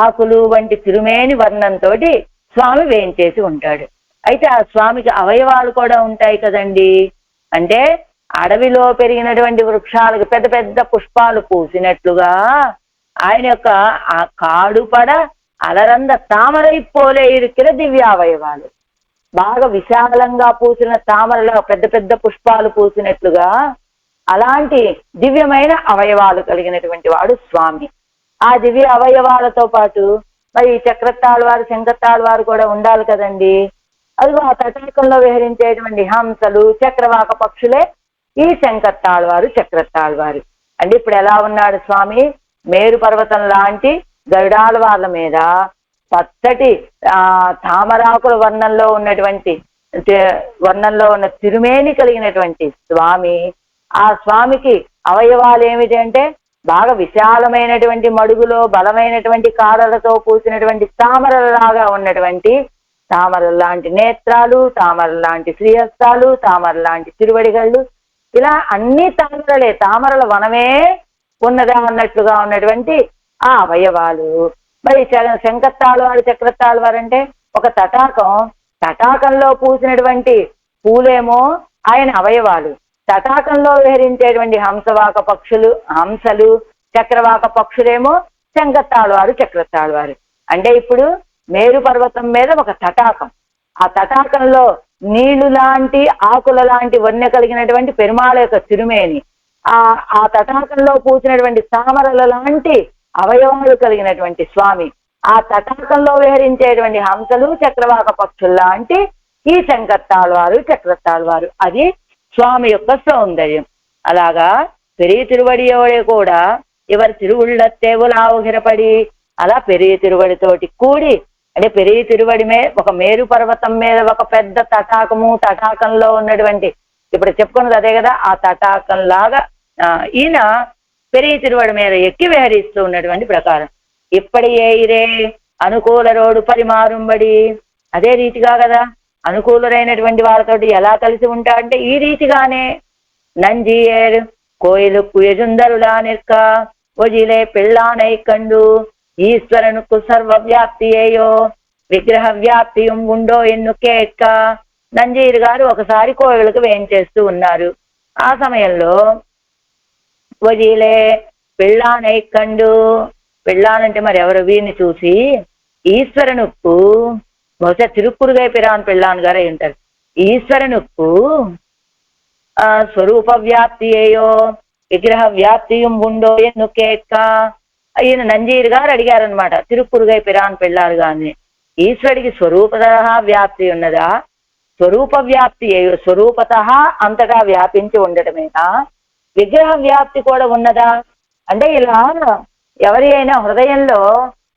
ఆకులు వంటి తిరుమేని వర్ణంతో స్వామి వేయించేసి ఉంటాడు. అయితే ఆ స్వామికి అవయవాలు కూడా ఉంటాయి కదండి. అంటే అడవిలో పెరిగినటువంటి వృక్షాలకు పెద్ద పెద్ద పుష్పాలు పూసినట్లుగా ఆయన యొక్క ఆ కాడుపడ అలరంద తామరై పోలే ఇరుక్కిన దివ్యావయవాలు. బాగా విశాలంగా పూసిన తామరలో పెద్ద పెద్ద పుష్పాలు పూసినట్లుగా అలాంటి దివ్యమైన అవయవాలు కలిగినటువంటి వాడు స్వామి. ఆ దివ్య అవయవాలతో పాటు మరి చక్రత్తాళ్వారు శంకత్తాళ్వారు కూడా ఉండాలి కదండి. అదిగో ఆ తటాకంలో విహరించేటువంటి హంసలు చక్రవాక పక్షులే ఈ శంకత్తాళ్వారు చక్రత్తాళ్వారు. అంటే ఇప్పుడు ఎలా ఉన్నాడు స్వామి? మేరు పర్వతం లాంటి గరుడాళ్వార్ల మీద పచ్చటి తామరాకుల వర్ణంలో ఉన్న తిరుమేని కలిగినటువంటి స్వామి. ఆ స్వామికి అవయవాలు ఏమిటి అంటే బాగా విశాలమైనటువంటి మడుగులో బలమైనటువంటి కాడలతో పూసినటువంటి తామరలాగా ఉన్నటువంటి తామర లాంటి నేత్రాలు, తామర లాంటి శ్రీహస్తాలు, తామర లాంటి తిరువడిగళ్ళు, ఇలా అన్ని తామరలే, తామరల వనమే ఉన్నదా అన్నట్లుగా ఉన్నటువంటి ఆ అవయవాలు. మరి శంఖతాళ్వారు చక్రతాళ్వారు అంటే ఒక తటాకంలో పూసినటువంటి పూలేమో ఆయన అవయవాలు, తటాకంలో విహరించేటువంటి హంసలు చక్రవాక పక్షులేమో శంఖతాళ్వారు చక్రతాళ్వారు. అంటే ఇప్పుడు మేరు పర్వతం మీద ఒక తటాకం, ఆ తటాకంలో నీళ్లు లాంటి ఆకుల లాంటి వన్నె కలిగినటువంటి పెరుమాళ యొక్క తిరుమేని, ఆ తటాకంలో పూసినటువంటి తామరల లాంటి అవయవాలు కలిగినటువంటి స్వామి, ఆ తటాకంలో విహరించేటువంటి హంసలు చక్రవాక పక్షులు లాంటి ఈ శంఖతాళ్వారు చక్రతాళ్వారు. అది స్వామి యొక్క సౌందర్యం. అలాగా పెరియ తిరువడియోడే కూడా ఇవరి తిరువుళ్ళత్తేవులావుగిరపడి, అలా పెరియ తిరువడితోటి కూడి, అంటే పెరియ తిరువడి ఒక మేరు పర్వతం మీద ఒక పెద్ద తటాకంలో ఉన్నటువంటి, ఇప్పుడు చెప్పుకున్నది అదే కదా, ఆ తటాకం లాగా ఈయన పెరియ తిరువడి మీద ఎక్కి విహరిస్తూ ఉన్నటువంటి ప్రకారం. ఇప్పటి ఏయిరే అనుకూల రోడ్డు పరిమారుంబడి, అదే రీతిగా కదా అనుకూలురైనటువంటి వాళ్ళతోటి ఎలా కలిసి ఉంటాడంటే ఈ రీతిగానే. నంజియేర్ కోయిలు కుయజుందరులా నిற்க ఒజిలే పెళ్ళానై కండు ఈశ్వరనుకు సర్వవ్యాప్తి ఏయో విగ్రహ వ్యాప్తియం ఉండో ఎన్ను కేట్క. నంజీర్ గారు ఒకసారి కోయిలకు వేయించేస్తూ ఉన్నారు. ఆ సమయంలో ఒజిలే పెళ్ళానై కండు, పెళ్ళానంటే మరి ఎవరు, వీరిని చూసి ఈశ్వరనుకు, బహుశా తిరుక్కురుగై పిరాన్ పెళ్ళాన్ గారు అయి ఉంటారు, ఈశ్వరనుకు స్వరూప వ్యాప్తి ఏయో విగ్రహ వ్యాప్తియం ఉండో ఎన్ను కేట్క. ఈయన నంజీర్ గారు అడిగారనమాట తిరుక్కురుగై పిరాన్ పెళ్ళారు గాని, ఈశ్వరుడికి స్వరూపత వ్యాప్తి ఉన్నదా, స్వరూప వ్యాప్తి ఏయో స్వరూపత అంతటా వ్యాపించి ఉండటమేనా, విగ్రహ వ్యాప్తి కూడా ఉన్నదా అంటే, ఇలా ఎవరి అయినా హృదయంలో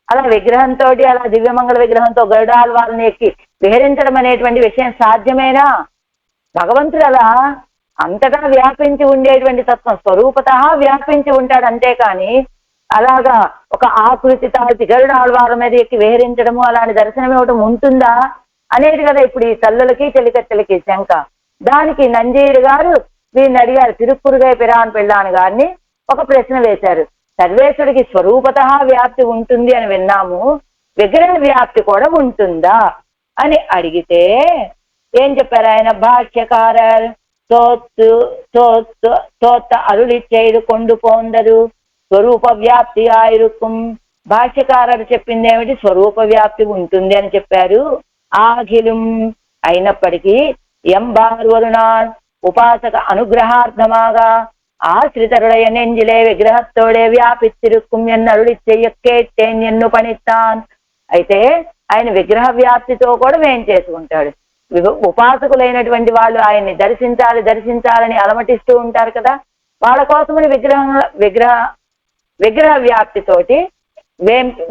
అలా విగ్రహంతో, అలా దివ్యమంగళ విగ్రహంతో గరుడాళ్వారిని ఎక్కి విహరించడం అనేటువంటి విషయం సాధ్యమేనా? భగవంతుడు అలా అంతటా వ్యాపించి ఉండేటువంటి తత్వం, స్వరూపత వ్యాపించి ఉంటాడు. అంతేకాని అలాగా ఒక ఆకృతి తాటి గరుడాళ్వారి మీద ఎక్కి విహరించడము, అలాంటి దర్శనం ఇవ్వడం ఉంటుందా అనేది కదా ఇప్పుడు ఈ తల్లులకి చెలికత్తెలకి శంక. దానికి నంజీర్ గారు వీరిని అడిగారు, తిరుక్కురుగై పిరాన్ పెళ్ళాన్ గారిని ఒక ప్రశ్న వేశారు. సర్వేశ్వరుడికి స్వరూపత వ్యాప్తి ఉంటుంది అని విన్నాము, విగ్రహ వ్యాప్తి కూడా ఉంటుందా అని అడిగితే ఏం చెప్పారు ఆయన? భాష్యకారర్ తోత్త అరుళి చేయడు కొండు పోందరు స్వరూప వ్యాప్తి ఆయురుకుం. భాష్యకారరు చెప్పింది ఏమిటి? స్వరూప వ్యాప్తి ఉంటుంది అని చెప్పారు. ఆఖిలం అయినప్పటికీ ఎంబార్వరునాల్ ఉపాసక అనుగ్రహార్థమాగా ஆசிரிதருடைய நெஞ்சிலே విగ్రహத்தோడే వ్యాపిత్తిరుక్కుం ఎన్నరుడి చెయ్యకేట్టేన్ ఎన్ను పనిస్తాన్. అయితే ఆయన విగ్రహ వ్యాప్తితో కూడా వేం చేసుకుంటాడు. ఉపాసకులైనటువంటి వాళ్ళు ఆయన్ని దర్శించాలని అలమటిస్తూ ఉంటారు కదా, వాళ్ళ కోసమని విగ్రహ వ్యాప్తితోటి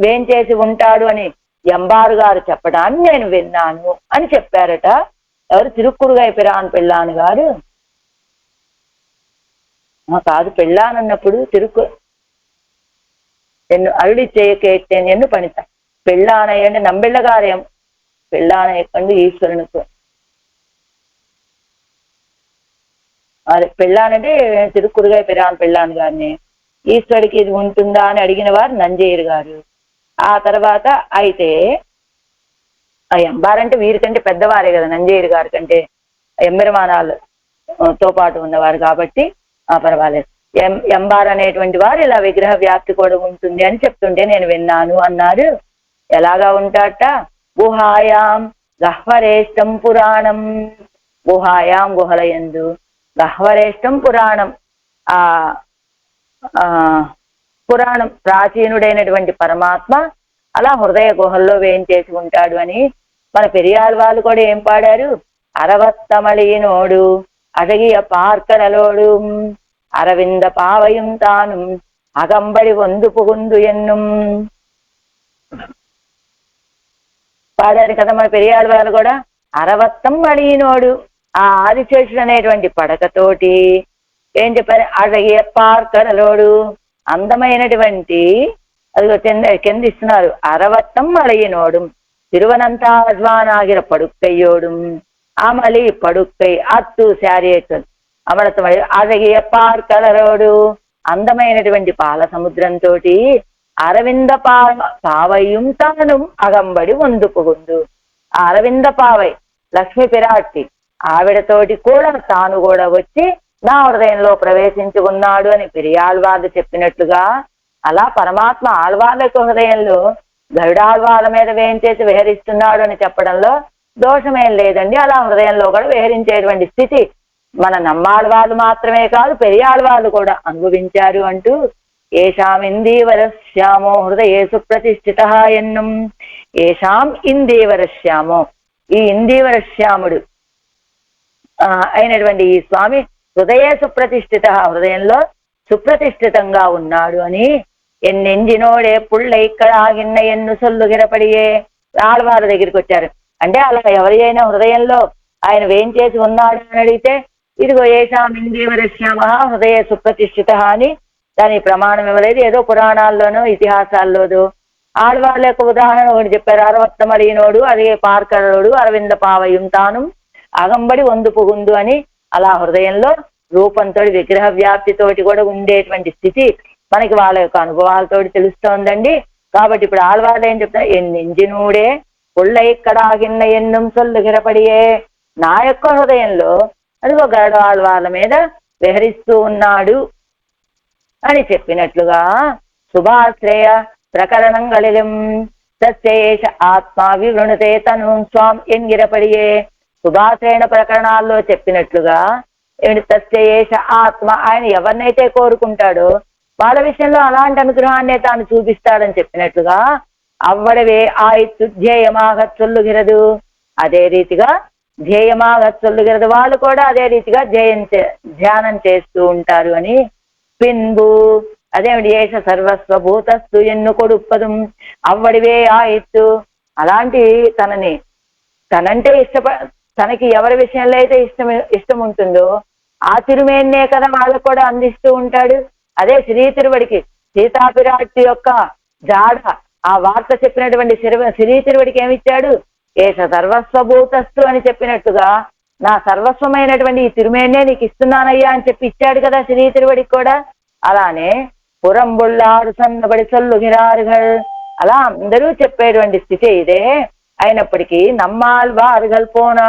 వేం చేసి ఉంటాడు అని ఎంబారు గారు చెప్పడాన్ని నేను విన్నాను అని చెప్పారట. ఎవరు? తిరుక్కురుగై పిరాన్ పెళ్ళాన్ గారు. కాదు, పెళ్ళానన్నప్పుడు ఎన్ను అరుడి చేయకేట్టేన్ ఎన్ను పనిత పెళ్ళానయ్య అంటే నంబిళ్ళగారేం పెళ్ళానయ్యకండు ఈశ్వరునికి. అదే పెళ్ళానంటే తిరుక్కురుగై పిరాన్ పెళ్ళాన్ గారిని. ఈశ్వరుడికి ఇది ఉంటుందా అని అడిగిన వారు నంజయ్యర్ గారు. ఆ తర్వాత అయితే ఆ ఎంబారంటే వీరికంటే పెద్దవారే కదా, నంజయ్యర్ గారి కంటే ఎంబెరమానాలతో పాటు ఉన్నవారు కాబట్టి పర్వాలేదు. ఎంబార్ అనేటువంటి వారు ఇలా విగ్రహ వ్యాప్తి కూడా ఉంటుంది అని చెప్తుంటే నేను విన్నాను అన్నారు. ఎలాగా ఉంటాట? గుహాయాం గహ్వరేష్టం పురాణం. గుహాయాం గుహలయందు, గహ్వరేష్టం పురాణం, ఆ పురాణం ప్రాచీనుడైనటువంటి పరమాత్మ అలా హృదయ గుహల్లో వేయించేసి ఉంటాడు అని మన పెరియార్ వాళ్ళు కూడా ఏం పాడారు? అరవత్తమళీనోడు అడగియ పార్కడలోడు అరవింద పావయం తాను అగంబడి వందు పుగుందు ఎన్నుం. పాడారు కదా మన పెరియాళ్ళ వారు కూడా. అరవత్తం అడిగినోడు ఆ ఆదిశేషుడు అనేటువంటి పడకతోటి ఏం చెప్పారు, అழகிய பார்க்கடலோடு అందమైనటువంటి, అది కింద ఇస్తున్నారు, అరవత్తం అడిగినోడు తిరువనంతాజ్వానాగిర పడుక్కయ్యోడు అమలి పడుక్కై అత్తు శారీతు అమృతమై అழகிய பார்க்கடலோடு అందమైనటువంటి పాల సముద్రంతో అరవింద పావయ్యం తాను అగంబడి వందుపుగుందు. ఆ అరవింద పావై లక్ష్మీ పిరాట్టి ఆవిడతోటి కూడా తాను కూడా వచ్చి నా హృదయంలో ప్రవేశించి ఉన్నాడు అని పెరియాళ్వార్లు చెప్పినట్లుగా, అలా పరమాత్మ ఆళ్వార్ల యొక్క హృదయంలో గరుడాళ్వార్ల మీద వేయించేసి విహరిస్తున్నాడు అని చెప్పడంలో దోషమేం లేదండి. అలా హృదయంలో కూడా విహరించేటువంటి స్థితి మన నమ్మాళ్వార్లు మాత్రమే కాదు, పెరియాళ్వార్లు కూడా అనుభవించారు అంటూ ఏషాం ఇందీవరశ్యామో హృదయే సుప్రతిష్ఠిత ఎన్నం. ఏషాం ఇందీవరశ్యామో, ఈ ఇందీవరశ్యాముడు అయినటువంటి ఈ స్వామి హృదయే సుప్రతిష్ఠిత, హృదయంలో సుప్రతిష్ఠితంగా ఉన్నాడు అని. ఎన్నెంజినోడే పుళ్ళ ఇక్కడ ఆగిన్న ఎన్ను సొల్లు గిరపడియే ఆళ్వారి దగ్గరికి వచ్చారు. అంటే అలా ఎవరి అయినా హృదయంలో ఆయన వేయించేసి ఉన్నాడు అని అడిగితే ఇదిగో ఏషాం ఇందీవరశ్యామ హృదయ సుప్రతిష్ఠిత అని దాని ప్రమాణం ఇవ్వలేదు. ఏదో పురాణాల్లోనో ఇతిహాసాల్లోనో ఆళ్వార్ల యొక్క ఉదాహరణ ఒకటి చెప్పారు. అరవత్తమడినోడు అదే పార్కడోడు అరవింద పావయం తాను అగంబడి వందు పుగుందు అని. అలా హృదయంలో రూపంతో విగ్రహ వ్యాప్తితోటి కూడా ఉండేటువంటి స్థితి మనకి వాళ్ళ యొక్క అనుభవాలతోటి తెలుస్తోందండి. కాబట్టి ఇప్పుడు ఆళ్వార్లు ఏం చెప్తారు, ఎన్నెంజినూడే పుళ్ళ ఇక్కడ ఆగిన్న ఎన్నం సొల్లు గిరపడియే, నా యొక్క హృదయంలో అదిగో గరుడ ఆళ్వార్ల మీద విహరిస్తూ ఉన్నాడు అని చెప్పినట్లుగా శుభాశ్రయ ప్రకరణంగళిలం సస్యేష ఆత్మ వివృణతే తను స్వాం ఎంగిరపడియే. శుభాశ్రయణ ప్రకరణాల్లో చెప్పినట్లుగా ఏమిటి, తస్యేష ఆత్మ, ఆయన ఎవరినైతే కోరుకుంటాడో వాళ్ళ విషయంలో అలాంటి అనుగ్రహాన్నే తాను చూపిస్తాడని చెప్పినట్లుగా అవ్వడవే ఆయిత్తు ధ్యేయమాగ చొల్లుగిరదు, అదే రీతిగా ధ్యేయమాగ చొల్లుగిరదు, వాళ్ళు కూడా అదే రీతిగా ధ్యానం చేస్తూ ఉంటారు అని. పిన్బు అదేమిటి, ఏష సర్వస్వభూతస్తు ఎన్ను కొడుప్పదు అవ్వడివే ఆయిత్తు, అలాంటి తనంటే తనకి ఎవరి విషయంలో అయితే ఇష్టం ఉంటుందో ఆ తిరుమేన్నే కదా వాళ్ళకు కూడా అందిస్తూ ఉంటాడు. అదే శ్రీ తిరువడికి సీతాపిరాటి యొక్క జాడ ఆ వార్త చెప్పినటువంటి శ్రీ తిరువడికి ఏమిచ్చాడు, ఏష సర్వస్వభూతస్తు అని చెప్పినట్టుగా నా సర్వస్వమైనటువంటి ఈ తిరుమేన్నే నీకు ఇస్తున్నానయ్యా అని చెప్పి ఇచ్చాడు కదా శ్రీ తిరువడికి కూడా. అలానే పురంబుళ్ళారు సన్నబడి సొల్లుగిరారుగల్, అలా అందరూ చెప్పేటువంటి స్థితి ఇదే. అయినప్పటికీ நம்மாழ்வார்கள் போனா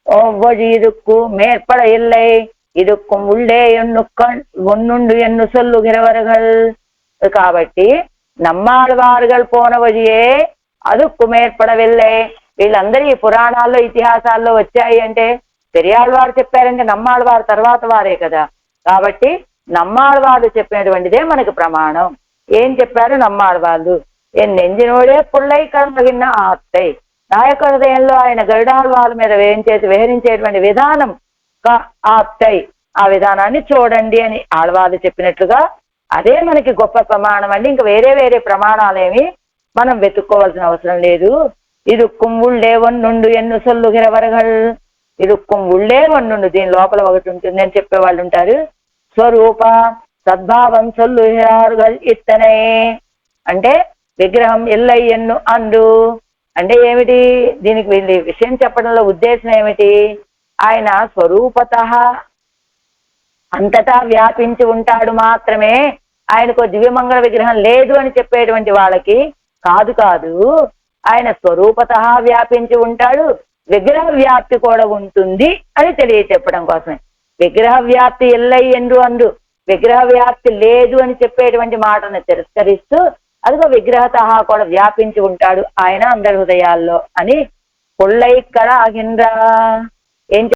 ஒவ்வொரு இதுக்கு மேற்பட இல்லை இதுக்கும் உள்ளே ஒன்னுண்டு ఎన్ను సొల్లుగిరవరుగల్. కాబట్టి நம்மாழ்வார்கள் పోన వழிయే అదుక్కు మేర్పడవిల్లై, వీళ్ళందరూ ఈ పురాణాల్లో ఇతిహాసాల్లో వచ్చాయి అంటే పెరియాళ్వారు చెప్పారంటే నమ్మాళ్వారు తర్వాత వారే కదా. కాబట్టి నమ్మాళ్వారు చెప్పినటువంటిదే మనకు ప్రమాణం. ఏం చెప్పారు నమ్మాళ్వాళ్ళు, ఎన్నెంజినోడే పుల్లై కడగిన ఆత్తై, నా యొక్క హృదయంలో ఆయన గరుడాళ్వాళ్ళ మీద విహరించేటువంటి విధానం ఆత్తై, ఆ విధానాన్ని చూడండి అని ఆళ్వాళ్ళు చెప్పినట్లుగా అదే మనకి గొప్ప ప్రమాణం అండి. ఇంకా వేరే వేరే ప్రమాణాలేమి మనం వెతుక్కోవాల్సిన అవసరం లేదు. ఇదుక్కుం ఉళ్ళే వన్నుండు ఎన్ను సొల్లుగిరవరగల్, ఇదుక్కుం ఉళ్ళే వన్నుండు, దీని లోపల ఒకటి ఉంటుంది అని చెప్పేవాళ్ళు ఉంటారు. స్వరూప సద్భావం సొల్లుగిరారుగల్ ఇత్తనే, అంటే విగ్రహం ఎల్లై ఎన్ను అండు అంటే ఏమిటి, దీనికి వీళ్ళ విషయం చెప్పడంలో ఉద్దేశం ఏమిటి, ఆయన స్వరూపత అంతటా వ్యాపించి ఉంటాడు మాత్రమే, ఆయనకు దివ్యమంగళ విగ్రహం లేదు అని చెప్పేటువంటి వాళ్ళకి కాదు కాదు, ఆయన స్వరూపత వ్యాపించి ఉంటాడు, విగ్రహ వ్యాప్తి కూడా ఉంటుంది అని తెలియచెప్పడం కోసమే. విగ్రహ వ్యాప్తి ఎల్లై ఎండు అందు, విగ్రహ వ్యాప్తి లేదు అని చెప్పేటువంటి మాటను తిరస్కరిస్తూ అదిగో విగ్రహత కూడా వ్యాపించి ఉంటాడు ఆయన అందరి హృదయాల్లో అని. పొళ్ళై కళ అహింద్ర ఏం